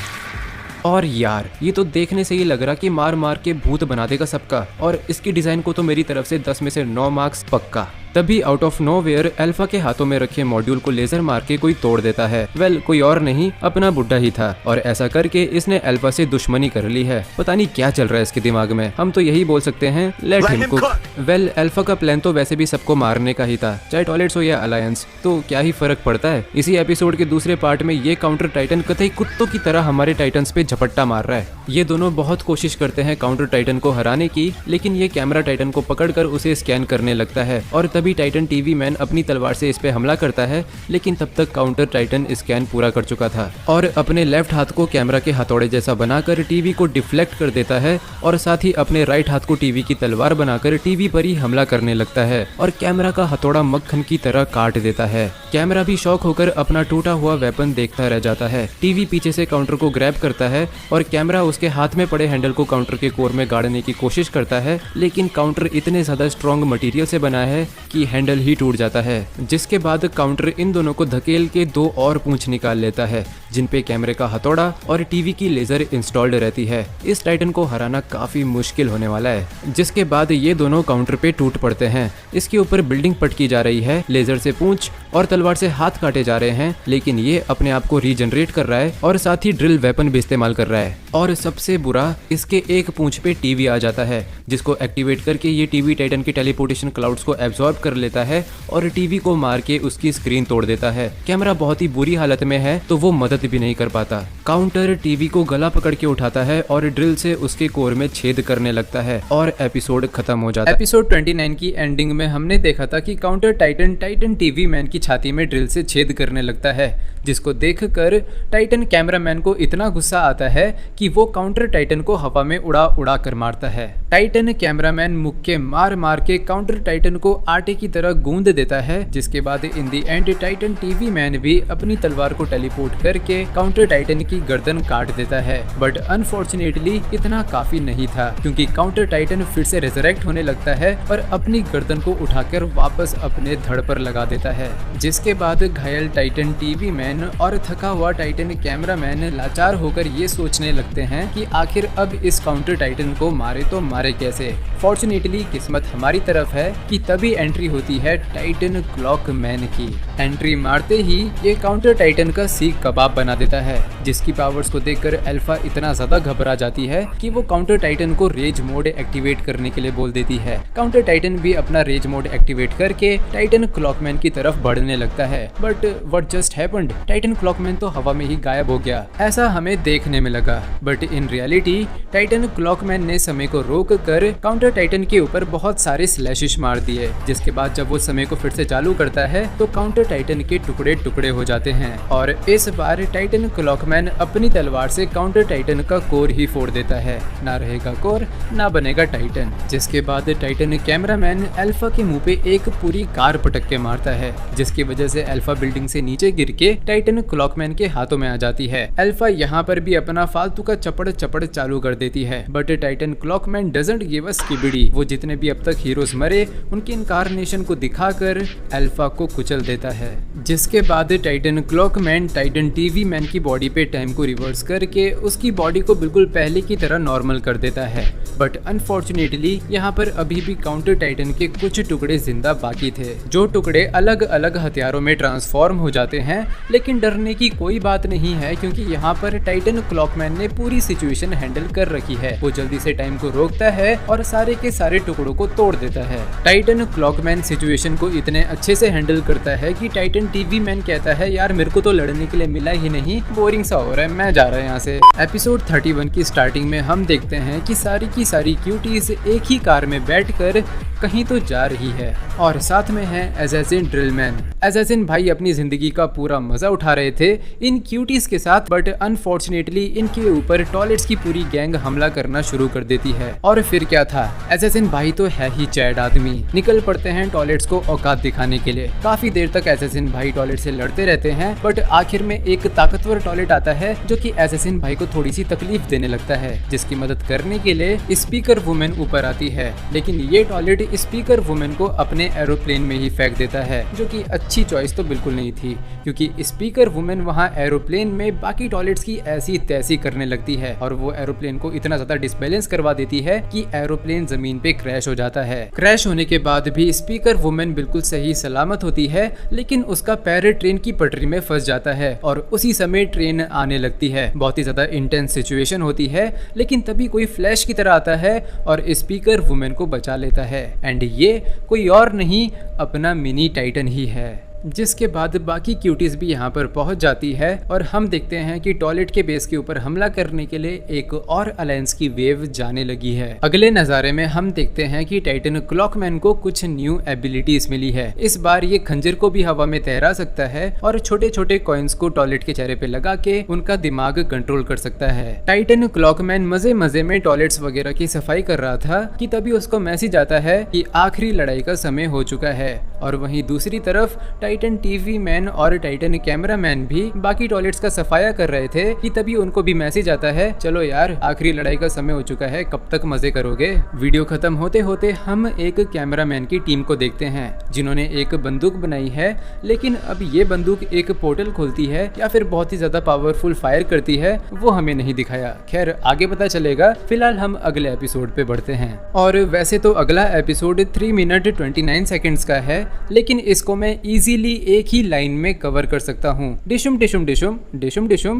और यार ये तो देखने से ही लग रहा कि मार मार के भूत बना देगा सबका, और इसकी डिजाइन को तो मेरी तरफ से 10 में से 9 मार्क्स पक्का। तभी आउट ऑफ नोवेयर अल्फा के हाथों में रखे मॉड्यूल को लेजर मार के कोई तोड़ देता है। वेल कोई और नहीं, अपना बुड्ढा ही था, और ऐसा करके इसने अल्फा से दुश्मनी कर ली है। पता नहीं क्या चल रहा है इसके दिमाग में, हम तो यही बोल सकते हैं let him cook. Well alpha का प्लान तो वैसे भी सबको मारने का ही था, चाहे टॉयलेट्स हो या अलायंस, तो क्या ही फर्क पड़ता है। इसी एपिसोड के दूसरे पार्ट में ये काउंटर टाइटन कतई कुत्तों की तरह हमारे टाइटन्स पे झपट्टा मार रहा है। ये दोनों बहुत कोशिश करते हैं काउंटर टाइटन को हराने की, लेकिन ये कैमरा टाइटन को पकड़कर उसे स्कैन करने लगता है, और तभी टाइटन टीवी मैन अपनी तलवार से इस पे हमला करता है। लेकिन तब तक काउंटर टाइटन स्कैन पूरा कर चुका था और अपने लेफ्ट हाथ को कैमरा के हथौड़े जैसा बनाकर टीवी को डिफ्लेक्ट कर देता है, और साथ ही अपने राइट हाथ को टीवी की तलवार बनाकर टीवी पर ही हमला करने लगता है और कैमरा का हथौड़ा मक्खन की तरह काट देता है। कैमरा भी शॉक होकर अपना टूटा हुआ वेपन देखता रह जाता है। टीवी पीछे से काउंटर को ग्रैब करता है और कैमरा उसके हाथ में पड़े हैंडल को काउंटर के कोर में गाड़ने की कोशिश करता है, लेकिन काउंटर इतने ज्यादा स्ट्रॉन्ग मटेरियल से बना है कि हैंडल ही टूट जाता है। जिसके बाद काउंटर इन दोनों को धकेल के 2 और पूंछ निकाल लेता है, जिन पे कैमरे का हथौड़ा और टीवी की लेजर इंस्टॉल्ड रहती है। इस टाइटन को हराना काफी मुश्किल होने वाला है। जिसके बाद ये दोनों काउंटर पे टूट पड़ते हैं। इसके ऊपर बिल्डिंग पटकी जा रही है, लेजर से पूंछ और तलवार से हाथ काटे जा रहे हैं, लेकिन ये अपने आप को रीजनरेट कर रहा है और साथ ही ड्रिल वेपन भी इस्तेमाल कर रहा है। और सबसे बुरा, इसके एक पूंछ पे टीवी आ जाता है, जिसको एक्टिवेट करके ये टीवी टाइटन के टेलीपोर्टेशन क्लाउड्स को एब्जॉर्ब कर लेता है और टीवी को मार के उसकी स्क्रीन तोड़ देता है। कैमरा बहुत ही बुरी हालत में है, तो वो मदद भी नहीं कर पाता। काउंटर टीवी को गला पकड़ के उठाता है और ड्रिल से उसके कोर में छेद करने लगता है और एपिसोड खत्म हो जाता है। एपिसोड 29 की एंडिंग में हमने देखा था कि काउंटर टाइटन टीवी मैन की छाती में ड्रिल से छेद करने लगता है, जिसको देखकर टाइटन कैमरामैन को इतना गुस्सा आता है कि वो काउंटर टाइटन को हवा में उड़ा उड़ा कर मारता है। टाइटन कैमरामैन मुक्के मार मार के काउंटर टाइटन को आटे की तरह गूंद देता है, जिसके बाद इन दी एंड टाइटन टीवी मैन भी अपनी तलवार को टेलीपोर्ट करके काउंटर टाइटन की गर्दन काट देता है। बट अनफॉर्चुनेटली इतना काफी नहीं था, क्योंकि काउंटर टाइटन फिर से रिजरेक्ट होने लगता है और अपनी गर्दन को उठाकर वापस अपने धड़ पर लगा देता है। जिसके बाद घायल टाइटन टीवी मैन और थका हुआ टाइटन कैमरामैन लाचार होकर ये सोचने लगते हैं कि आखिर अब इस काउंटर टाइटन को मारे तो मारे कैसे। फॉर्चुनेटली किस्मत हमारी तरफ है कि तभी एंट्री होती है टाइटन क्लॉक मैन की। एंट्री मारते ही ये काउंटर टाइटन का सीख कबाब बना देता है, जिसकी पावर्स को देखकर अल्फा इतना ज्यादा घबरा जाती है कि वो काउंटर टाइटन को रेज मोड एक्टिवेट करने के लिए बोल देती है। काउंटर टाइटन भी अपना रेज मोड एक्टिवेट करके टाइटन क्लॉकमैन की तरफ बढ़ने लगता है। But what just happened, Titan clockman तो हवा में ही गायब हो गया, ऐसा हमें देखने में लगा। But in reality Titan clockman ने समय को रोक कर काउंटर टाइटन के ऊपर बहुत सारे स्लैशेस मार दिए। जिसके बाद जब वो समय को फिर से चालू करता है तो काउंटर टाइटन के टुकड़े टुकड़े हो जाते हैं, और इस बार टाइटन क्लॉकमैन अपनी तलवार से काउंटर टाइटन का कोर ही फोड़ देता है। ना रहेगा कोर, ना बनेगा टाइटन। जिसके बाद टाइटन कैमरामैन अल्फा के मुंह पे एक पूरी कार पटक के मारता है, जिसकी वजह से अल्फा बिल्डिंग से नीचे गिर के टाइटन क्लॉकमैन के हाथों में आ जाती है। अल्फा यहाँ पर भी अपना फालतू का चपड़ चपड़ चालू कर देती है, but Titan clockman doesn't give us किबड़ी। वो जितने भी अब तक हीरोज मरे उनकी इनकारनेशन को दिखाकर अल्फा को कुचल देता है। जिसके बाद Titan clockman Titan TV TV man की बॉडी पे टाइम को रिवर्स करके उसकी बॉडी को बिल्कुल पहले की तरह नॉर्मल कर देता है। बट अनफॉर्चुनेटली यहाँ पर अभी भी काउंटर टाइटन के कुछ टुकड़े जिंदा बाकी थे, जो टुकड़े अलग अलग हथियारों में ट्रांसफॉर्म हो जाते हैं। लेकिन डरने की कोई बात नहीं है, क्योंकि यहाँ पर टाइटन क्लॉकमैन ने पूरी सिचुएशन हैंडल कर रखी है। वो जल्दी से टाइम को रोकता है और सारे के सारे टुकड़ों को तोड़ देता है। टाइटन क्लॉकमैन सिचुएशन को इतने अच्छे से हैंडल करता है कि टाइटन टीवी मैन कहता है, यार मेरे को तो लड़ने के लिए मिला ही नहीं, बोरिंग सा हो रहा है, मैं जा रहा हूँ यहाँ से। एपिसोड 31 की स्टार्टिंग में हम देखते हैं कि सारी की सारी क्यूटीज एक ही कार में बैठकर कहीं तो जा रही है और साथ में है असैसिन ड्रिलमैन। असैसिन भाई अपनी जिंदगी का पूरा मजा उठा रहे थे इन क्यूटीज के साथ, बट अनफॉर्चुनेटली इनके ऊपर टॉयलेट्स की पूरी गैंग हमला करना शुरू कर देती है। और फिर क्या था, असैसिन भाई तो है ही चैड आदमी, निकल पड़ते हैं टॉयलेट्स को औकात दिखाने के लिए। काफी देर तक असैसिन भाई टॉयलेट से लड़ते रहते हैं, बट आखिर में एक ताकतवर टॉयलेट आता है जो कि असैसिन भाई को थोड़ी सी तकलीफ देने लगता है, जिसकी मदद करने के लिए स्पीकर वुमेन ऊपर आती है। लेकिन ये टॉयलेट स्पीकर वुमेन को अपने एरोप्लेन में ही फेंक देता है, जो कि अच्छी चॉइस तो बिल्कुल नहीं थी, क्योंकि स्पीकर वुमेन वहाँ एरोप्लेन में बाकी टॉयलेट्स की ऐसी तैसी करने लगती है और वो एरोप्लेन को इतना ज्यादा डिसबैलेंस करवा देती है कि एरोप्लेन जमीन पे क्रैश हो जाता है। क्रैश होने के बाद भी स्पीकर वुमेन बिल्कुल सही सलामत होती है, लेकिन उसका पैर ट्रेन की पटरी में फंस जाता है और उसी समय ट्रेन आने लगती है। बहुत ही ज्यादा इंटेंस सिचुएशन होती है, लेकिन तभी कोई फ्लैश की तरह आता है और स्पीकर वुमेन को बचा लेता है। एंड ये कोई और नहीं, अपना मिनी टाइटन ही है। जिसके बाद बाकी क्यूटीज भी यहाँ पर पहुंच जाती है और हम देखते हैं कि टॉयलेट के बेस के ऊपर हमला करने के लिए एक और अलायंस की वेव जाने लगी है। अगले नज़ारे में हम देखते हैं कि टाइटन क्लॉकमैन को कुछ न्यू एबिलिटीज मिली है। इस बार ये खंजर को भी हवा में तैरा सकता है और छोटे छोटे कॉइन्स को टॉयलेट के चेहरे पे लगा के उनका दिमाग कंट्रोल कर सकता है। टाइटन क्लॉकमैन मजे मजे में टॉयलेट्स वगैरह की सफाई कर रहा था कि तभी उसको मैसेज आता है कि आखिरी लड़ाई का समय हो चुका है। और वहीं दूसरी तरफ टाइटन टीवी मैन और टाइटन कैमरा मैन भी बाकी टॉयलेट्स का सफाया कर रहे थे कि तभी उनको भी मैसेज आता है, चलो यार आखिरी लड़ाई का समय हो चुका है, कब तक मजे करोगे। वीडियो खत्म होते होते हम एक कैमरा मैन की टीम को देखते हैं जिन्होंने एक बंदूक बनाई है, लेकिन अब ये बंदूक एक पोर्टल खोलती है या फिर बहुत ही ज्यादा पावरफुल फायर करती है, वो हमें नहीं दिखाया। खैर आगे पता चलेगा, फिलहाल हम अगले एपिसोड पे बढ़ते हैं। और वैसे तो अगला एपिसोड 3 मिनट 29 सेकेंड्स का है, लेकिन इसको मैं इजीली एक ही लाइन में कवर कर सकता हूँ। डिशुम डिशुम डिशुम डिशुम डिशुम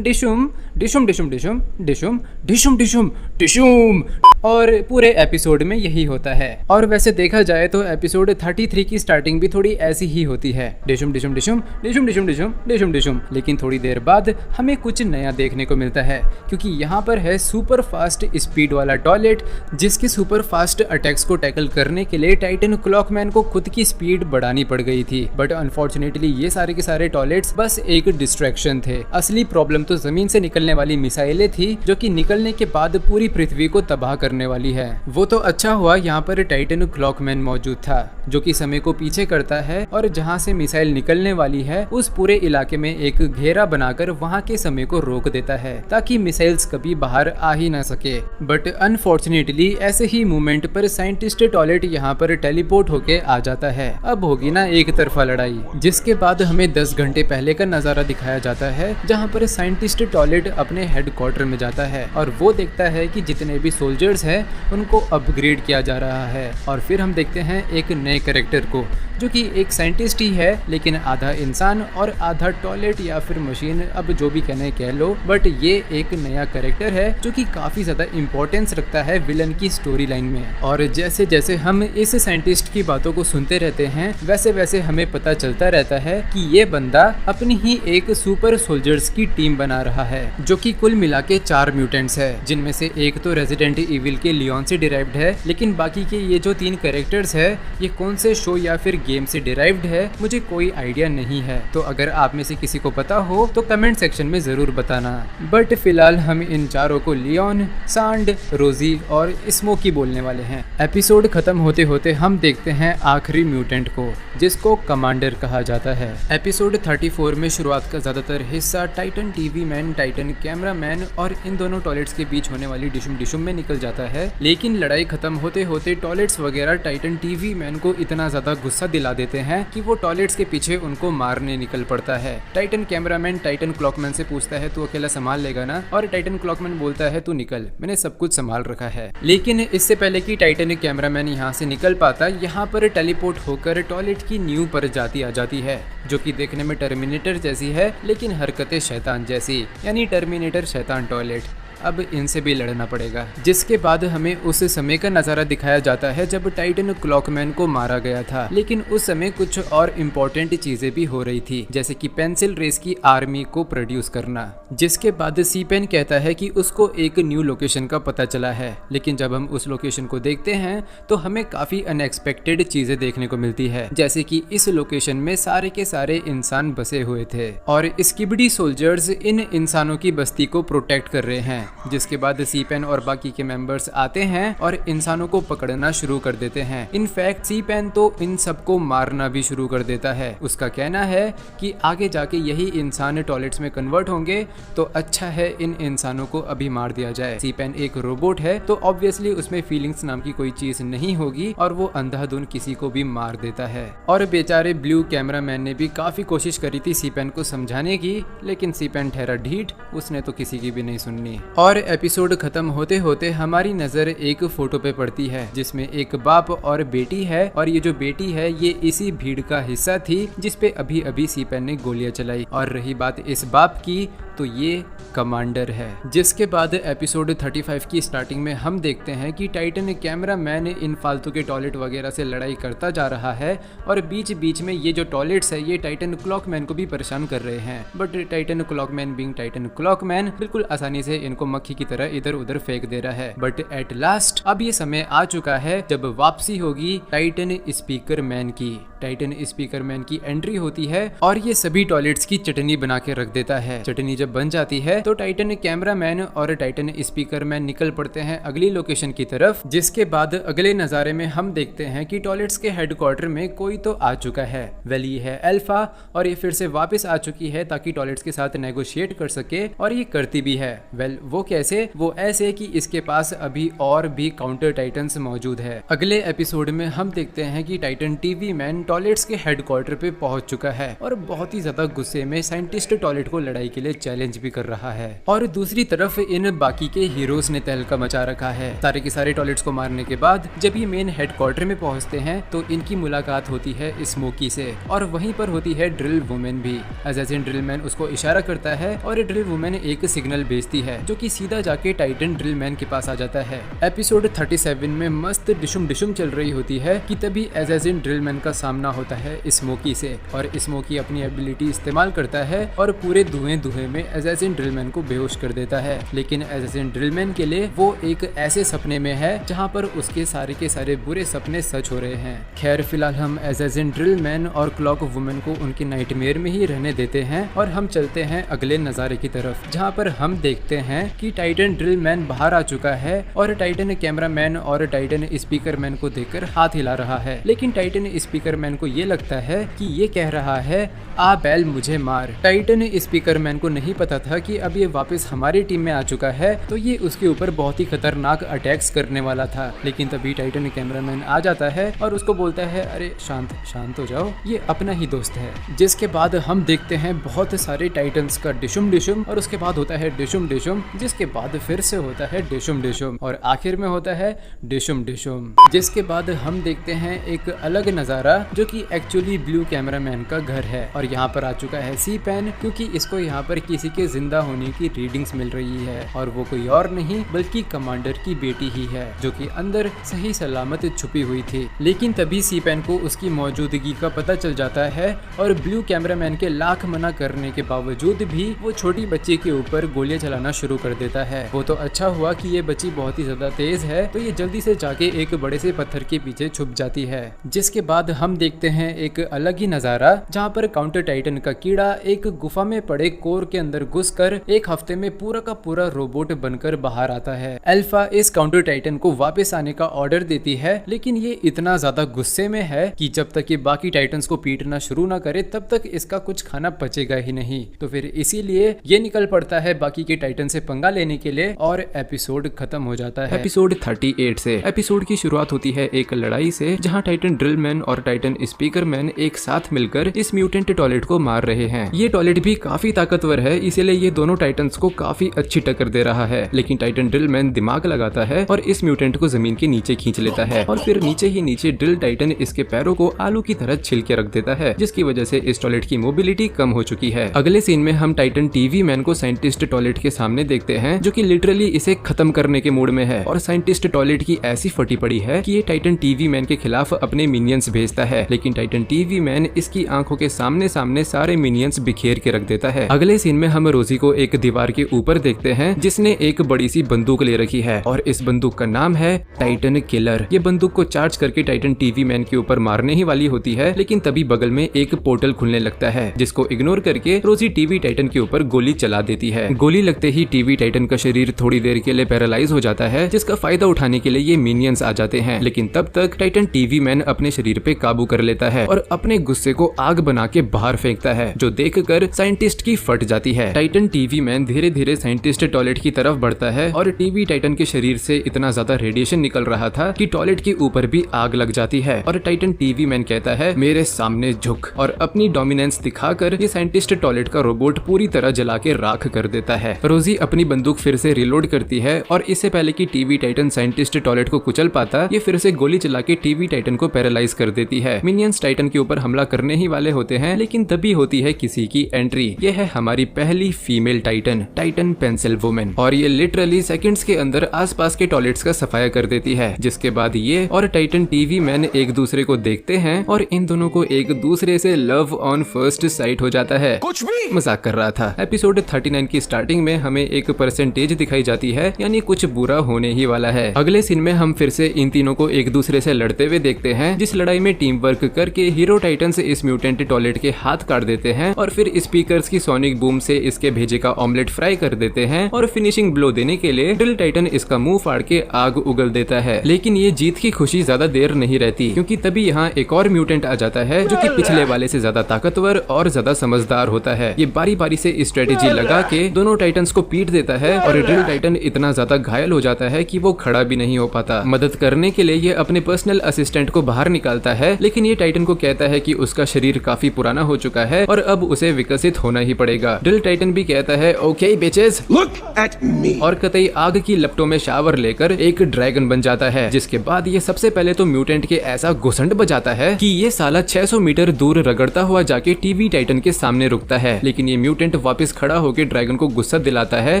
डिशुम डिशुम डिशुम डिशुम डिशुम डिशुम डिशुम डिशुम, और पूरे एपिसोड में यही होता है। और वैसे देखा जाए तो एपिसोड 33 की स्टार्टिंग भी थोड़ी ऐसी ही होती है, डिशुम डिशुम डिशुम डिशुम डिशुम डिशुम डिशुम डिशुम। लेकिन थोड़ी देर बाद हमें कुछ नया देखने को मिलता है, क्योंकि यहाँ पर है सुपर फास्ट स्पीड वाला टॉयलेट, जिसके सुपर फास्ट अटैक्स को टैकल करने के लिए टाइटन क्लॉकमैन को खुद की स्पीड बढ़ानी पड़ गई थी। बट अनफॉर्चुनेटली ये सारे के सारे टॉयलेट्स बस एक डिस्ट्रैक्शन थे। असली प्रॉब्लम तो जमीन से निकलने वाली मिसाइलें थी, जो कि निकलने के बाद पूरी पृथ्वी को तबाह करने वाली है। वो तो अच्छा हुआ यहाँ पर टाइटन क्लॉकमैन मौजूद था, जो कि समय को पीछे करता है और जहाँ से मिसाइल निकलने वाली है उस पूरे इलाके में एक घेरा बनाकर वहाँ के समय को रोक देता है, ताकि मिसाइल्स कभी बाहर आ ही ना सके। बट अनफॉर्चुनेटली ऐसे ही मूवमेंट पर साइंटिस्ट टॉयलेट यहाँ पर टेलीपोर्ट होके आ जाता है। अब होगी ना एक तरफा लड़ाई, जिसके बाद हमें 10 घंटे पहले का नजारा दिखाया जाता है, जहाँ पर साइंटिस्ट टॉयलेट अपने हेडक्वार्टर में जाता है और वो देखता है कि जितने भी सोल्जर्स हैं उनको अपग्रेड किया जा रहा है। और फिर हम देखते हैं एक नए कैरेक्टर को, जो कि एक साइंटिस्ट ही है, लेकिन आधा इंसान और आधा टॉयलेट या फिर मशीन, अब जो भी कहने कह लो। बट ये एक नया कैरेक्टर है जो कि काफी ज्यादा इंपॉर्टेंस रखता है विलन की स्टोरी लाइन में। और जैसे जैसे हम इस साइंटिस्ट की बातों को सुनते रहते हैं, वैसे वैसे हमें पता चलता रहता है कि ये बंदा अपनी ही एक सुपर सोल्जर्स की टीम बना रहा है, जो कि कुल मिला के 4 म्यूटेंट्स है, जिनमें से एक तो रेजिडेंट इविल के लियोन से डिराइव्ड है, लेकिन बाकी के ये जो 3 कैरेक्टर्स है ये कौन से शो या फिर गेम से डिराइव्ड है, मुझे कोई आइडिया नहीं है। तो अगर आप में से किसी को पता हो तो कमेंट सेक्शन में जरूर बताना। बट फिलहाल हम इन चारों को लियोन, सांड, रोजी और स्मोकी बोलने वाले हैं। एपिसोड खत्म होते होते हम देखते हैं आखिरी म्यूटेंट को, जिसको कमांडर कहा जाता है। एपिसोड 34 में शुरुआत का ज्यादातर हिस्सा Titan TV man, Titan camera man और इन दोनों टॉयलेट्स के बीच होने वाली डिशुम डिशुम में निकल जाता है, लेकिन लड़ाई खत्म होते होते टॉयलेट्स वगैरह टाइटन टीवी मैन को इतना ज्यादा गुस्सा दिला देते हैं कि वो टॉयलेट्स के पीछे उनको मारने निकल पड़ता है। टाइटन कैमरामैन टाइटन क्लॉकमैन से पूछता है तू अकेला संभाल लेगा ना, और टाइटन क्लॉकमैन बोलता है तू निकल, मैंने सब कुछ संभाल रखा है। लेकिन इससे पहले कि टाइटन कैमरामैन यहाँ से निकल पाता, यहाँ पर टेलीपोर्ट होकर टॉयलेट की नींव पर जाती आ जाती है, जो कि देखने में टर्मिनेटर जैसी है लेकिन हरकतें शैतान जैसी, यानी टर्मिनेटर शैतान टॉयलेट। अब इनसे भी लड़ना पड़ेगा। जिसके बाद हमें उस समय का नज़ारा दिखाया जाता है जब टाइटन क्लॉकमैन को मारा गया था, लेकिन उस समय कुछ और इम्पोर्टेंट चीजें भी हो रही थी, जैसे कि पेंसिल रेस की आर्मी को प्रोड्यूस करना। जिसके बाद सी पेन कहता है कि उसको एक न्यू लोकेशन का पता चला है, लेकिन जब हम उस लोकेशन को देखते हैं तो हमें काफी अनएक्सपेक्टेड चीजें देखने को मिलती है, जैसे कि इस लोकेशन में सारे के सारे इंसान बसे हुए थे और स्किबिडी सोल्जर्स इन इंसानों की बस्ती को प्रोटेक्ट कर रहे हैं। जिसके बाद सी पेन और बाकी के मेंबर्स आते हैं और इंसानों को पकड़ना शुरू कर देते हैं। इनफैक्ट सी पेन तो इन सबको मारना भी शुरू कर देता है। उसका कहना है कि आगे जाके यही इंसान टॉयलेट्स में कन्वर्ट होंगे तो अच्छा है इन इंसानों को अभी मार दिया जाए। सी पेन एक रोबोट है तो ऑब्वियसली उसमें फीलिंग्स नाम की कोई चीज नहीं होगी और वो अंधाधुन किसी को भी मार देता है। और बेचारे ब्लू कैमरामैन ने भी काफी कोशिश करी थी सी पेन को समझाने की, लेकिन सी पेन ठहरा ढीठ, उसने तो किसी की भी नहीं सुननी। और एपिसोड खत्म होते होते हमारी नजर एक फोटो पे पड़ती है जिसमें एक बाप और बेटी है, और ये जो बेटी है ये इसी भीड़ का हिस्सा थी जिसपे अभी अभी सी पेन ने गोलियां चलाई। और रही बात इस बाप की तो ये कमांडर है। जिसके बाद एपिसोड 35 की स्टार्टिंग में हम देखते हैं कि टाइटन कैमरामैन इन फालतू के टॉयलेट वगैरह से लड़ाई करता जा रहा है और बीच बीच में ये जो टॉयलेट्स है ये टाइटन क्लॉकमैन को भी परेशान कर रहे हैं, but Titan clockman being Titan clockman बिल्कुल आसानी से इनको मक्खी की तरह इधर उधर फेंक दे रहा है। बट एट लास्ट अब ये समय आ चुका है जब वापसी होगी टाइटन स्पीकर मैन की। टाइटन स्पीकर मैन की एंट्री होती है और ये सभी टॉयलेट्स की चटनी बना के रख देता है। चटनी जब बन जाती है तो टाइटन कैमरामैन और टाइटन स्पीकर मैन निकल पड़ते हैं अगली लोकेशन की तरफ। जिसके बाद अगले नजारे में हम देखते हैं कि टॉयलेट्स के हेडक्वार्टर में कोई तो आ चुका है। वेल ये है अल्फा और ये फिर से वापस आ चुकी है ताकि टॉयलेट्स के साथ नेगोशिएट कर सके, और ये करती भी है। वेल वो कैसे? वो ऐसे कि इसके पास अभी और भी काउंटर टाइटन्स मौजूद है। अगले एपिसोड में हम देखते हैं कि टाइटन टीवी मैन टॉयलेट्स के हेडक्वार्टर पे पहुंच चुका है और बहुत ही ज्यादा गुस्से में साइंटिस्ट टॉयलेट को लड़ाई के लिए चैलेंज भी कर रहा है। और दूसरी तरफ इन बाकी के हीरोज ने तहलका मचा रखा है। सारे के सारे टॉयलेट्स को मारने के बाद जब ये मेन हेडक्वार्टर में पहुंचते हैं तो इनकी मुलाकात होती है स्मोकी से, और वहीं पर होती है ड्रिल वुमेन भी। असैसिन ड्रिल मैन उसको इशारा करता है और ड्रिल वुमेन एक सिग्नल भेजती है जो कि सीधा जाके टाइटन ड्रिल मैन के पास आ जाता है। एपिसोड 37 में मस्त डिशुम डिशुम चल रही होती है कि तभी असैसिन ड्रिल मैन का सामना होता है स्मोकी से, और स्मोकी अपनी एबिलिटी इस्तेमाल करता है और पूरे धुएं में असैसिन ड्रिल मैन को बेहोश कर देता है। लेकिन असैसिन ड्रिल मैन के लिए वो एक ऐसे सपने में है जहाँ पर उसके सारे के सारे बुरे सपने सच हो रहे हैं। खैर फिलहाल हम असैसिन ड्रिल मैन और क्लॉक वुमेन को उनके नाइटमेयर में ही रहने देते हैं और हम चलते हैं अगले नजारे की तरफ, जहाँ पर हम देखते हैं कि टाइटन ड्रिल मैन बाहर आ चुका है और टाइटन कैमरामैन और टाइटन स्पीकर मैन को देखकर हाथ हिला रहा है। लेकिन टाइटन स्पीकर मैन को ये लगता है कि ये कह रहा है आ बैल मुझे मार। टाइटन स्पीकर मैन को नहीं पता था कि अब ये वापस हमारी टीम में आ चुका है तो ये उसके ऊपर बहुत ही खतरनाक अटैक्स करने वाला था। लेकिन तभी टाइटन कैमरामैन आ जाता है और उसको बोलता है अरे शांत शांत हो जाओ, ये अपना ही दोस्त है। जिसके बाद हम देखते हैं बहुत सारे टाइटन्स का डिशुम डिशुम, और उसके बाद होता है डिशुम डिशुम, जिसके बाद फिर से होता है डिशुम डिशुम, और आखिर में होता है डिशुम डिशुम। जिसके बाद हम देखते हैं एक अलग नजारा जो कि एक्चुअली ब्लू कैमरामैन का घर है, और यहाँ पर आ चुका है सी पेन क्योंकि इसको यहाँ पर किसी के जिंदा होने की रीडिंग्स मिल रही है, और वो कोई और नहीं बल्कि कमांडर की बेटी ही है जो कि अंदर सही सलामत छुपी हुई थी। लेकिन तभी सी पेन को उसकी मौजूदगी का पता चल जाता है और ब्लू कैमरामैन के लाख मना करने के बावजूद भी वो छोटी बच्ची के ऊपर गोलियां चलाना शुरू कर देता है। वो तो अच्छा हुआ कि ये बच्ची बहुत ही ज्यादा तेज है तो ये जल्दी से जाके एक बड़े से पत्थर के पीछे छुप जाती है। जिसके बाद हम देखते हैं एक अलग ही नजारा जहाँ पर काउंटर टाइटन का कीड़ा एक गुफा में पड़े कोर के अंदर घुसकर एक हफ्ते में पूरा का पूरा रोबोट बनकर बाहर आता है। अल्फा इस काउंटर टाइटन को वापस आने का ऑर्डर देती है, लेकिन ये इतना ज्यादा गुस्से में है कि जब तक ये बाकी टाइटन्स को पीटना शुरू ना करे तब तक इसका कुछ खाना पचेगा ही नहीं। तो फिर इसीलिए ये निकल पड़ता है बाकी के टाइटन से पंगा लेने के लिए और एपिसोड खत्म हो जाता है। एपिसोड 38 से एपिसोड की शुरुआत होती है एक लड़ाई से, जहां टाइटन ड्रिलमैन और टाइटन स्पीकरमैन एक साथ मिलकर इस म्यूटेंट टॉयलेट को मार रहे हैं। ये टॉयलेट भी काफी ताकतवर है, इसीलिए ये दोनों टाइटन्स को काफी अच्छी टक्कर दे रहा है। लेकिन टाइटन ड्रिलमैन दिमाग लगाता है और इस म्यूटेंट को जमीन के नीचे खींच लेता है और फिर नीचे ही नीचे ड्रिल टाइटन इसके पैरों को आलू की तरह छिल के रख देता है, जिसकी वजह से इस टॉयलेट की मोबिलिटी कम हो चुकी है। अगले सीन में हम टाइटन टीवी मैन को साइंटिस्ट टॉयलेट के सामने देखते हैं, जो कि लिटरली इसे खत्म करने के मूड में है। और साइंटिस्ट टॉयलेट की ऐसी फटी पड़ी है कि ये टाइटन टीवी मैन के खिलाफ अपने मिनियंस भेजता है, लेकिन टाइटन टीवी मैन इसकी आंखों के सामने सामने सारे मिनियंस बिखेर के रख देता है। अगले सीन में हम रोजी को एक दीवार के ऊपर देखते हैं, जिसने एक बड़ी सी बंदूक ले रखी है और इस बंदूक का नाम है टाइटन किलर। ये बंदूक को चार्ज करके टाइटन टीवी मैन के ऊपर मारने ही वाली होती है, लेकिन तभी बगल में एक पोर्टल खुलने लगता है, जिसको इग्नोर करके रोजी टीवी टाइटन के ऊपर गोली चला देती है। गोली लगते ही टीवी टाइटन का शरीर थोड़ी देर के लिए पैरालाइज हो जाता है, जिसका फायदा उठाने के लिए ये मिनियंस आ जाते हैं। लेकिन तब तक टाइटन टीवी मैन अपने शरीर पे काबू कर लेता है और अपने गुस्से को आग बना के बाहर फेंकता है, जो देखकर साइंटिस्ट की फट जाती है। टाइटन टीवी मैन धीरे धीरे साइंटिस्ट टॉयलेट की तरफ बढ़ता है और टीवी टाइटन के शरीर से इतना ज्यादा रेडिएशन निकल रहा था कि टॉयलेट के ऊपर भी आग लग जाती है। और टाइटन टीवी मैन कहता है, मेरे सामने झुक, और अपनी डोमिनेंस दिखाकर ये साइंटिस्ट टॉयलेट का रोबोट पूरी तरह जला के राख कर देता है। रोजी अपनी बंदूक फिर से रिलोड करती है और इससे पहले कि टीवी टाइटन साइंटिस्ट टॉयलेट को कुचल पाता, ये फिर से गोली चला के टीवी टाइटन को पैरालाइज कर देती है। मिनियंस टाइटन के ऊपर हमला करने ही वाले होते हैं, लेकिन तभी होती है किसी की एंट्री। ये है हमारी पहली female Titan, Titan pencil women, और ये लिटरली सेकंड्स के अंदर आसपास के टॉयलेट्स का सफाया कर देती है। जिसके बाद ये और टाइटन टीवी मैन एक दूसरे को देखते हैं और इन दोनों को एक दूसरे से लव ऑन फर्स्ट साइट हो जाता है। कुछ भी मजाक कर रहा था। एपिसोड 39 की स्टार्टिंग में हमें एक परसेंटेज दिखाई जाती है, यानी कुछ बुरा होने ही वाला है। अगले सीन में हम फिर से इन तीनों को एक दूसरे से लड़ते हुए देखते हैं, जिस लड़ाई में टीम वर्क करके हीरो टाइटन से इस म्यूटेंट टॉयलेट के हाथ काट देते हैं और फिर स्पीकर्स की सोनिक बूम से इसके भेजे का ऑमलेट फ्राई कर देते हैं और फिनिशिंग ब्लो देने के लिए ड्रिल टाइटन इसका मुंह फाड़ के आग उगल देता है। लेकिन ये जीत की खुशी ज्यादा देर नहीं रहती, क्योंकि तभी यहाँ एक और म्यूटेंट आ जाता है, जो कि पिछले वाले से ज्यादा ताकतवर और ज्यादा समझदार होता है। ये बारी बारी से स्ट्रेटेजी लगा के दोनों टाइटन्स को पीट देता है और ड्रिल टाइटन इतना ज्यादा घायल हो जाता है कि वो खड़ा भी नहीं हो पाता। मदद करने के लिए ये अपने पर्सनल असिस्टेंट को बाहर निकालता है, लेकिन ये टाइटन को कहता है कि उसका शरीर काफी पुराना हो चुका है और अब उसे विकसित होना ही पड़ेगा। ड्रिल टाइटन भी कहता है, okay bitches, look at me. और कतई आग की लपटों में शावर लेकर एक ड्रैगन बन जाता है। जिसके बाद ये सबसे पहले तो म्यूटेंट के ऐसा घुसंड बजाता है कि ये साला 600 मीटर दूर रगड़ता हुआ जाके टीवी टाइटन के सामने रुकता है। लेकिन ये म्यूटेंट वापस खड़ा होकर ड्रैगन को गुस्सा दिलाता है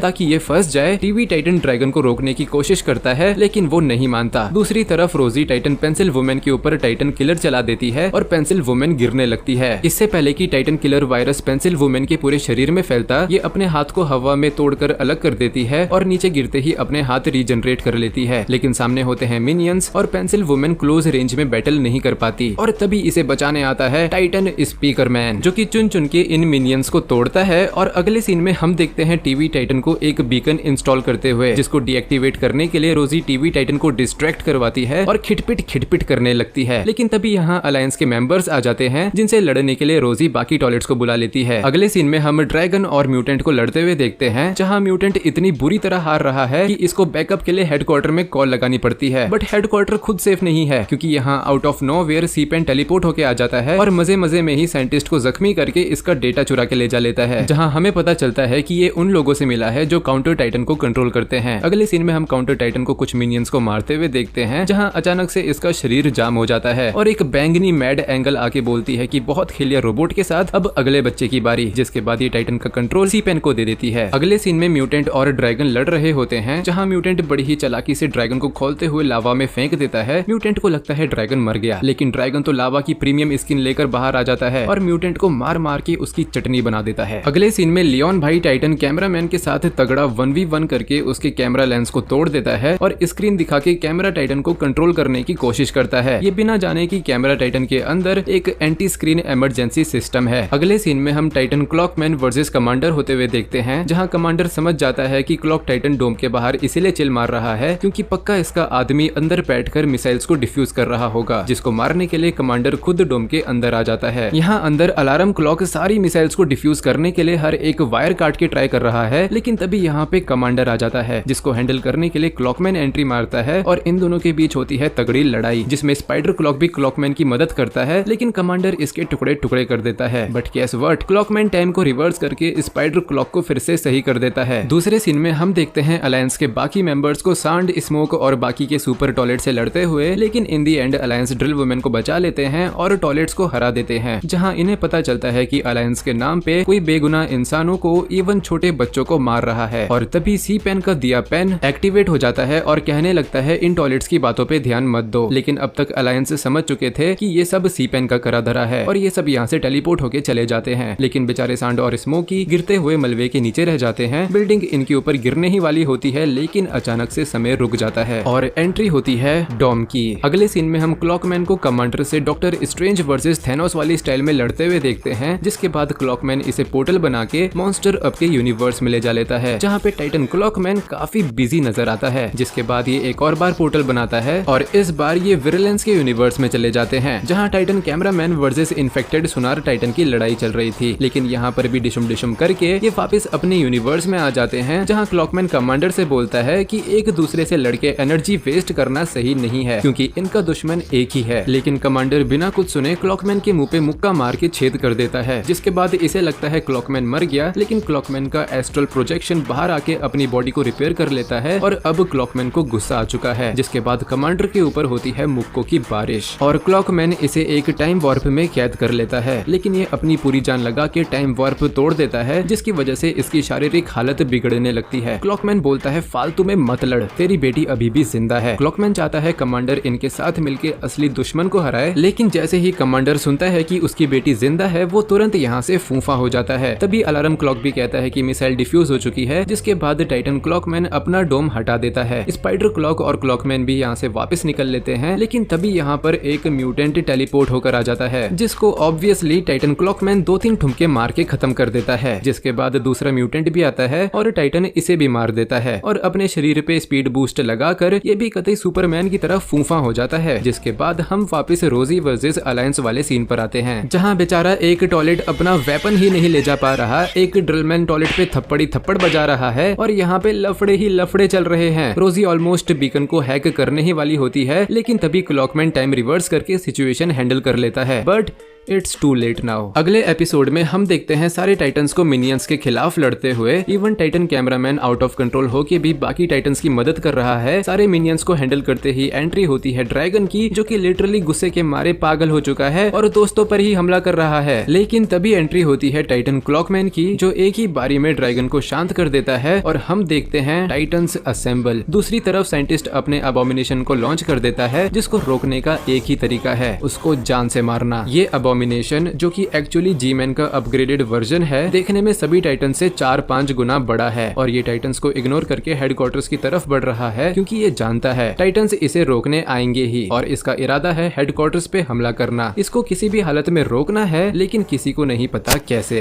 ताकि ये फंस जाए। टीवी टाइटन ड्रैगन को रोकने की कोशिश करता है, लेकिन वो नहीं मानता। दूसरी तरफ रोजी टाइटन पेंसिल वुमेन के ऊपर टाइटन किलर चला देती है और पेंसिल वुमेन गिरने लगती है। इससे पहले कि Titan killer virus pencil women के पूरे शरीर में फैलता, ये अपने हाथ को हवा में तोड़कर अलग कर देती है और नीचे गिरते ही अपने हाथ रीजनरेट कर लेती है। लेकिन सामने होते हैं मिनियंस और पेंसिल वुमेन क्लोज रेंज में बैटल नहीं कर पाती और तभी इसे बचाने आता है टाइटन स्पीकरमैन, जो कि चुन चुन के इन मिनियंस को तोड़ता है। और अगले सीन में हम देखते हैं टीवी टाइटन को एक बीकन इंस्टॉल करते हुए, जिसको डीएक्टिवेट करने के लिए रोजी टीवी टाइटन को डिस्ट्रैक्ट करवाती है और खिटपिट करने लगती है। लेकिन तभी यहाँ अलायंस के मेंबर्स आ जाते हैं, जिनसे लड़ने के लिए रोजी बाकी टॉयलेट्स को बुला लेती है। अगले सीन में हम ड्रैगन और म्यूटेंट को लड़ते हुए देखते हैं, जहाँ म्यूटेंट इतनी बुरी तरह हार रहा है कि इसको बैकअप के लिए हेडक्वार्टर में कॉल लगानी पड़ती है। बट हेडक्वार्टर खुद सेफ नहीं है, क्योंकि यहाँ आउट ऑफ नोवेयर सी-पेन टेलीपोर्ट होके आ जाता है और मजे मजे में ही साइंटिस्ट को जख्मी करके इसका डेटा चुरा के ले जा लेता है। जहाँ हमें पता चलता है कि ये उन लोगों से मिला है जो काउंटर टाइटन को कंट्रोल करते हैं। अगले सीन में हम काउंटर टाइटन को कुछ मिनियंस को मारते हुए देखते हैं, जहाँ अचानक से इसका शरीर जाम हो जाता है और एक बैंगनी मैड एंगल आके बोलती है कि बहुत खेलिया रोबोट के साथ, अब अगले बच्चे की बारी। जिसके बाद ये टाइटन का कंट्रोल सी-पेन को दे देती है। अगले सीन में म्यूटेंट और ड्रैगन लड़ रहे होते हैं, जहाँ म्यूटेंट बड़ी ही चालाकी से ड्रैगन को खोलते हुए लावा में फेंक देता है। म्यूटेंट को लगता है ड्रैगन मर गया, लेकिन ड्रैगन तो लावा की प्रीमियम स्किन लेकर बाहर आ जाता है और म्यूटेंट को मार मार के उसकी चटनी बना देता है। अगले सीन में लियोन भाई टाइटन कैमरामैन के साथ तगड़ा 1v1 करके उसके कैमरा लेंस को तोड़ देता है और स्क्रीन दिखा के कैमरा टाइटन को कंट्रोल करने की कोशिश करता है, ये बिना जाने कि कैमरा टाइटन के अंदर एक एंटी स्क्रीन इमरजेंसी सिस्टम है। अगले सीन में हम टाइटन क्लॉकमैन वर्सेस कमांडर होते हुए देखते हैं, जहां कमांडर समझ जाता है कि क्लॉक टाइटन डोम के बाहर इसीलिए चिल मार रहा है क्योंकि पक्का इसका आदमी अंदर बैठकर मिसाइल्स को डिफ्यूज कर रहा होगा, जिसको मारने के लिए कमांडर खुद डोम के अंदर आ जाता है। यहाँ अंदर अलार्म क्लॉक सारी मिसाइल्स को डिफ्यूज करने के लिए हर एक वायर काट के ट्राई कर रहा है, लेकिन तभी यहाँ पे कमांडर आ जाता है, जिसको हैंडल करने के लिए क्लॉकमैन एंट्री मारता है और इन दोनों के बीच होती है तगड़ी लड़ाई, जिसमें स्पाइडर क्लॉक भी क्लॉकमैन की मदद करता है, लेकिन कमांडर इसके टुकड़े टुकड़े कर देता है। But guess what, Clockman time को रिवर्स करके स्पाइडर क्लॉक को फिर से सही कर देता है। दूसरे सीन में हम देखते हैं अलायंस के बाकी मेंबर्स को सांड, स्मोक और बाकी के सुपर टॉयलेट से लड़ते हुए, लेकिन इन दी एंड अलायंस ड्रिल वुमेन को बचा लेते हैं और टॉयलेट्स को हरा देते हैं, जहां इन्हें पता चलता है कि अलायंस के नाम पे कोई बेगुनाह इंसानों को, इवन छोटे बच्चों को मार रहा है। और तभी सी पेन का दिया पेन एक्टिवेट हो जाता है और कहने लगता है इन टॉयलेट्स की बातों पे ध्यान मत दो, लेकिन अब तक अलायंस समझ चुके थे कि ये सब सी पेन का करा धरा है और ये सब यहाँ से टेलीपोर्ट होके चले जाते हैं, लेकिन बेचारे सांड और स्मोकी गिरते हुए मलबे के नीचे रह जाते हैं। बिल्डिंग इनके ऊपर गिरने ही वाली होती है, लेकिन अचानक से समय रुक जाता है और एंट्री होती है डॉम की। अगले सीन में हम क्लॉकमैन को कमांडर से डॉक्टर स्ट्रेंज वर्सेस थैनोस वाली स्टाइल में लड़ते हुए देखते हैं, जिसके बाद क्लॉकमैन इसे पोर्टल बना के मॉन्स्टर अप के यूनिवर्स में ले जा लेता है, जहाँ पे टाइटन क्लॉकमैन काफी बिजी नजर आता है। जिसके बाद ये एक और बार पोर्टल बनाता है और इस बार ये विरलेंस के यूनिवर्स में चले जाते हैं, जहाँ टाइटन कैमरामैन वर्सेस इन्फेक्टेड सुनार टाइटन की लड़ाई चल रही थी, लेकिन यहाँ पर भी डिशुम डिशुम करके ये वापस अपने यूनिवर्स में आ जाते हैं, जहाँ क्लॉकमैन कमांडर से बोलता है कि एक दूसरे से लड़के एनर्जी वेस्ट करना सही नहीं है क्योंकि इनका दुश्मन एक ही है। लेकिन कमांडर बिना कुछ सुने क्लॉकमैन के मुंह पे मुक्का मार के छेद कर देता है, जिसके बाद इसे लगता है क्लॉकमैन मर गया, लेकिन क्लॉकमैन का एस्ट्रल प्रोजेक्शन बाहर आके अपनी बॉडी को रिपेयर कर लेता है और अब क्लॉकमैन को गुस्सा आ चुका है, जिसके बाद कमांडर के ऊपर होती है मुक्कों की बारिश और क्लॉकमैन इसे एक टाइम वार्प में कैद कर लेता है, लेकिन ये अपनी पूरी जान लगा के टाइम वार्प तोड़ देता है, जिसकी वजह से इसकी शारीरिक हालत बिगड़ने लगती है। क्लॉकमैन बोलता है फालतू में मत लड़, तेरी बेटी अभी भी जिंदा है। क्लॉकमैन चाहता है कमांडर इनके साथ मिलके असली दुश्मन को हराए, लेकिन जैसे ही कमांडर सुनता है कि उसकी बेटी जिंदा है, वो तुरंत यहाँ से फूफा हो जाता है। तभी अलार्म क्लॉक भी कहता है कि मिसाइल डिफ्यूज हो चुकी है, जिसके बाद टाइटन क्लॉकमैन अपना डोम हटा देता है। स्पाइडर क्लॉक और क्लॉकमैन भी यहाँ से वापस निकल लेते हैं, लेकिन तभी यहाँ पर एक म्यूटेंट टेलीपोर्ट होकर आ जाता है, जिसको ऑब्वियसली टाइटन क्लॉकमैन 2-3 ठुमके मार के खत्म कर देता है। जिसके बाद दूसरा म्यूटेंट भी आता है और टाइटन इसे भी मार देता है और अपने शरीर पे स्पीड बूस्ट लगाकर ये भी कतई सुपरमैन की तरह फूफा हो जाता है। जिसके बाद हम वापस रोजी वर्सेस अलायंस वाले सीन पर आते हैं, जहाँ बेचारा एक टॉयलेट अपना वेपन ही नहीं ले जा पा रहा, एक ड्रिलमैन टॉयलेट पे थप्पड़ बजा रहा है और यहाँ पे लफड़े ही लफड़े चल रहे हैं। रोजी ऑलमोस्ट बीकन को हैक करने ही वाली होती है, लेकिन तभी क्लॉकमैन टाइम रिवर्स करके सिचुएशन हैंडल कर लेता है, but it's too late now. अगले एपिसोड में हम देखते हैं सारे टाइटन्स को मिनियंस के खिलाफ लड़ते हुए। Even Titan cameraman out of control होके भी बाकी टाइटन्स की मदद कर रहा है। सारे मिनियंस को हैंडल करते ही एंट्री होती है ड्रैगन की, जो कि लिटरली गुस्से के मारे पागल हो चुका है और दोस्तों पर ही हमला कर रहा है। लेकिन तभी एंट्री होती है टाइटन क्लॉकमैन की, जो एक ही बारी में ड्रैगन को शांत कर देता है और हम देखते हैं टाइटन्स असेंबल। दूसरी तरफ साइंटिस्ट अपने अबोमिनेशन को लॉन्च कर देता है, जिसको रोकने का एक ही तरीका है, उसको जान से मारना। ये अबोमिनेशन जो कि एक्चुअली जी-मैन का अपग्रेडेड वर्जन है, देखने में सभी टाइटन से 4-5 गुना बड़ा है और ये टाइटन्स को इग्नोर करके हेडक्वार्टर्स की तरफ बढ़ रहा है, क्योंकि ये जानता है टाइटन्स इसे रोकने आएंगे ही और इसका इरादा है हेडक्वार्टर्स पे हमला करना। इसको किसी भी हालत में रोकना है, लेकिन किसी को नहीं पता कैसे।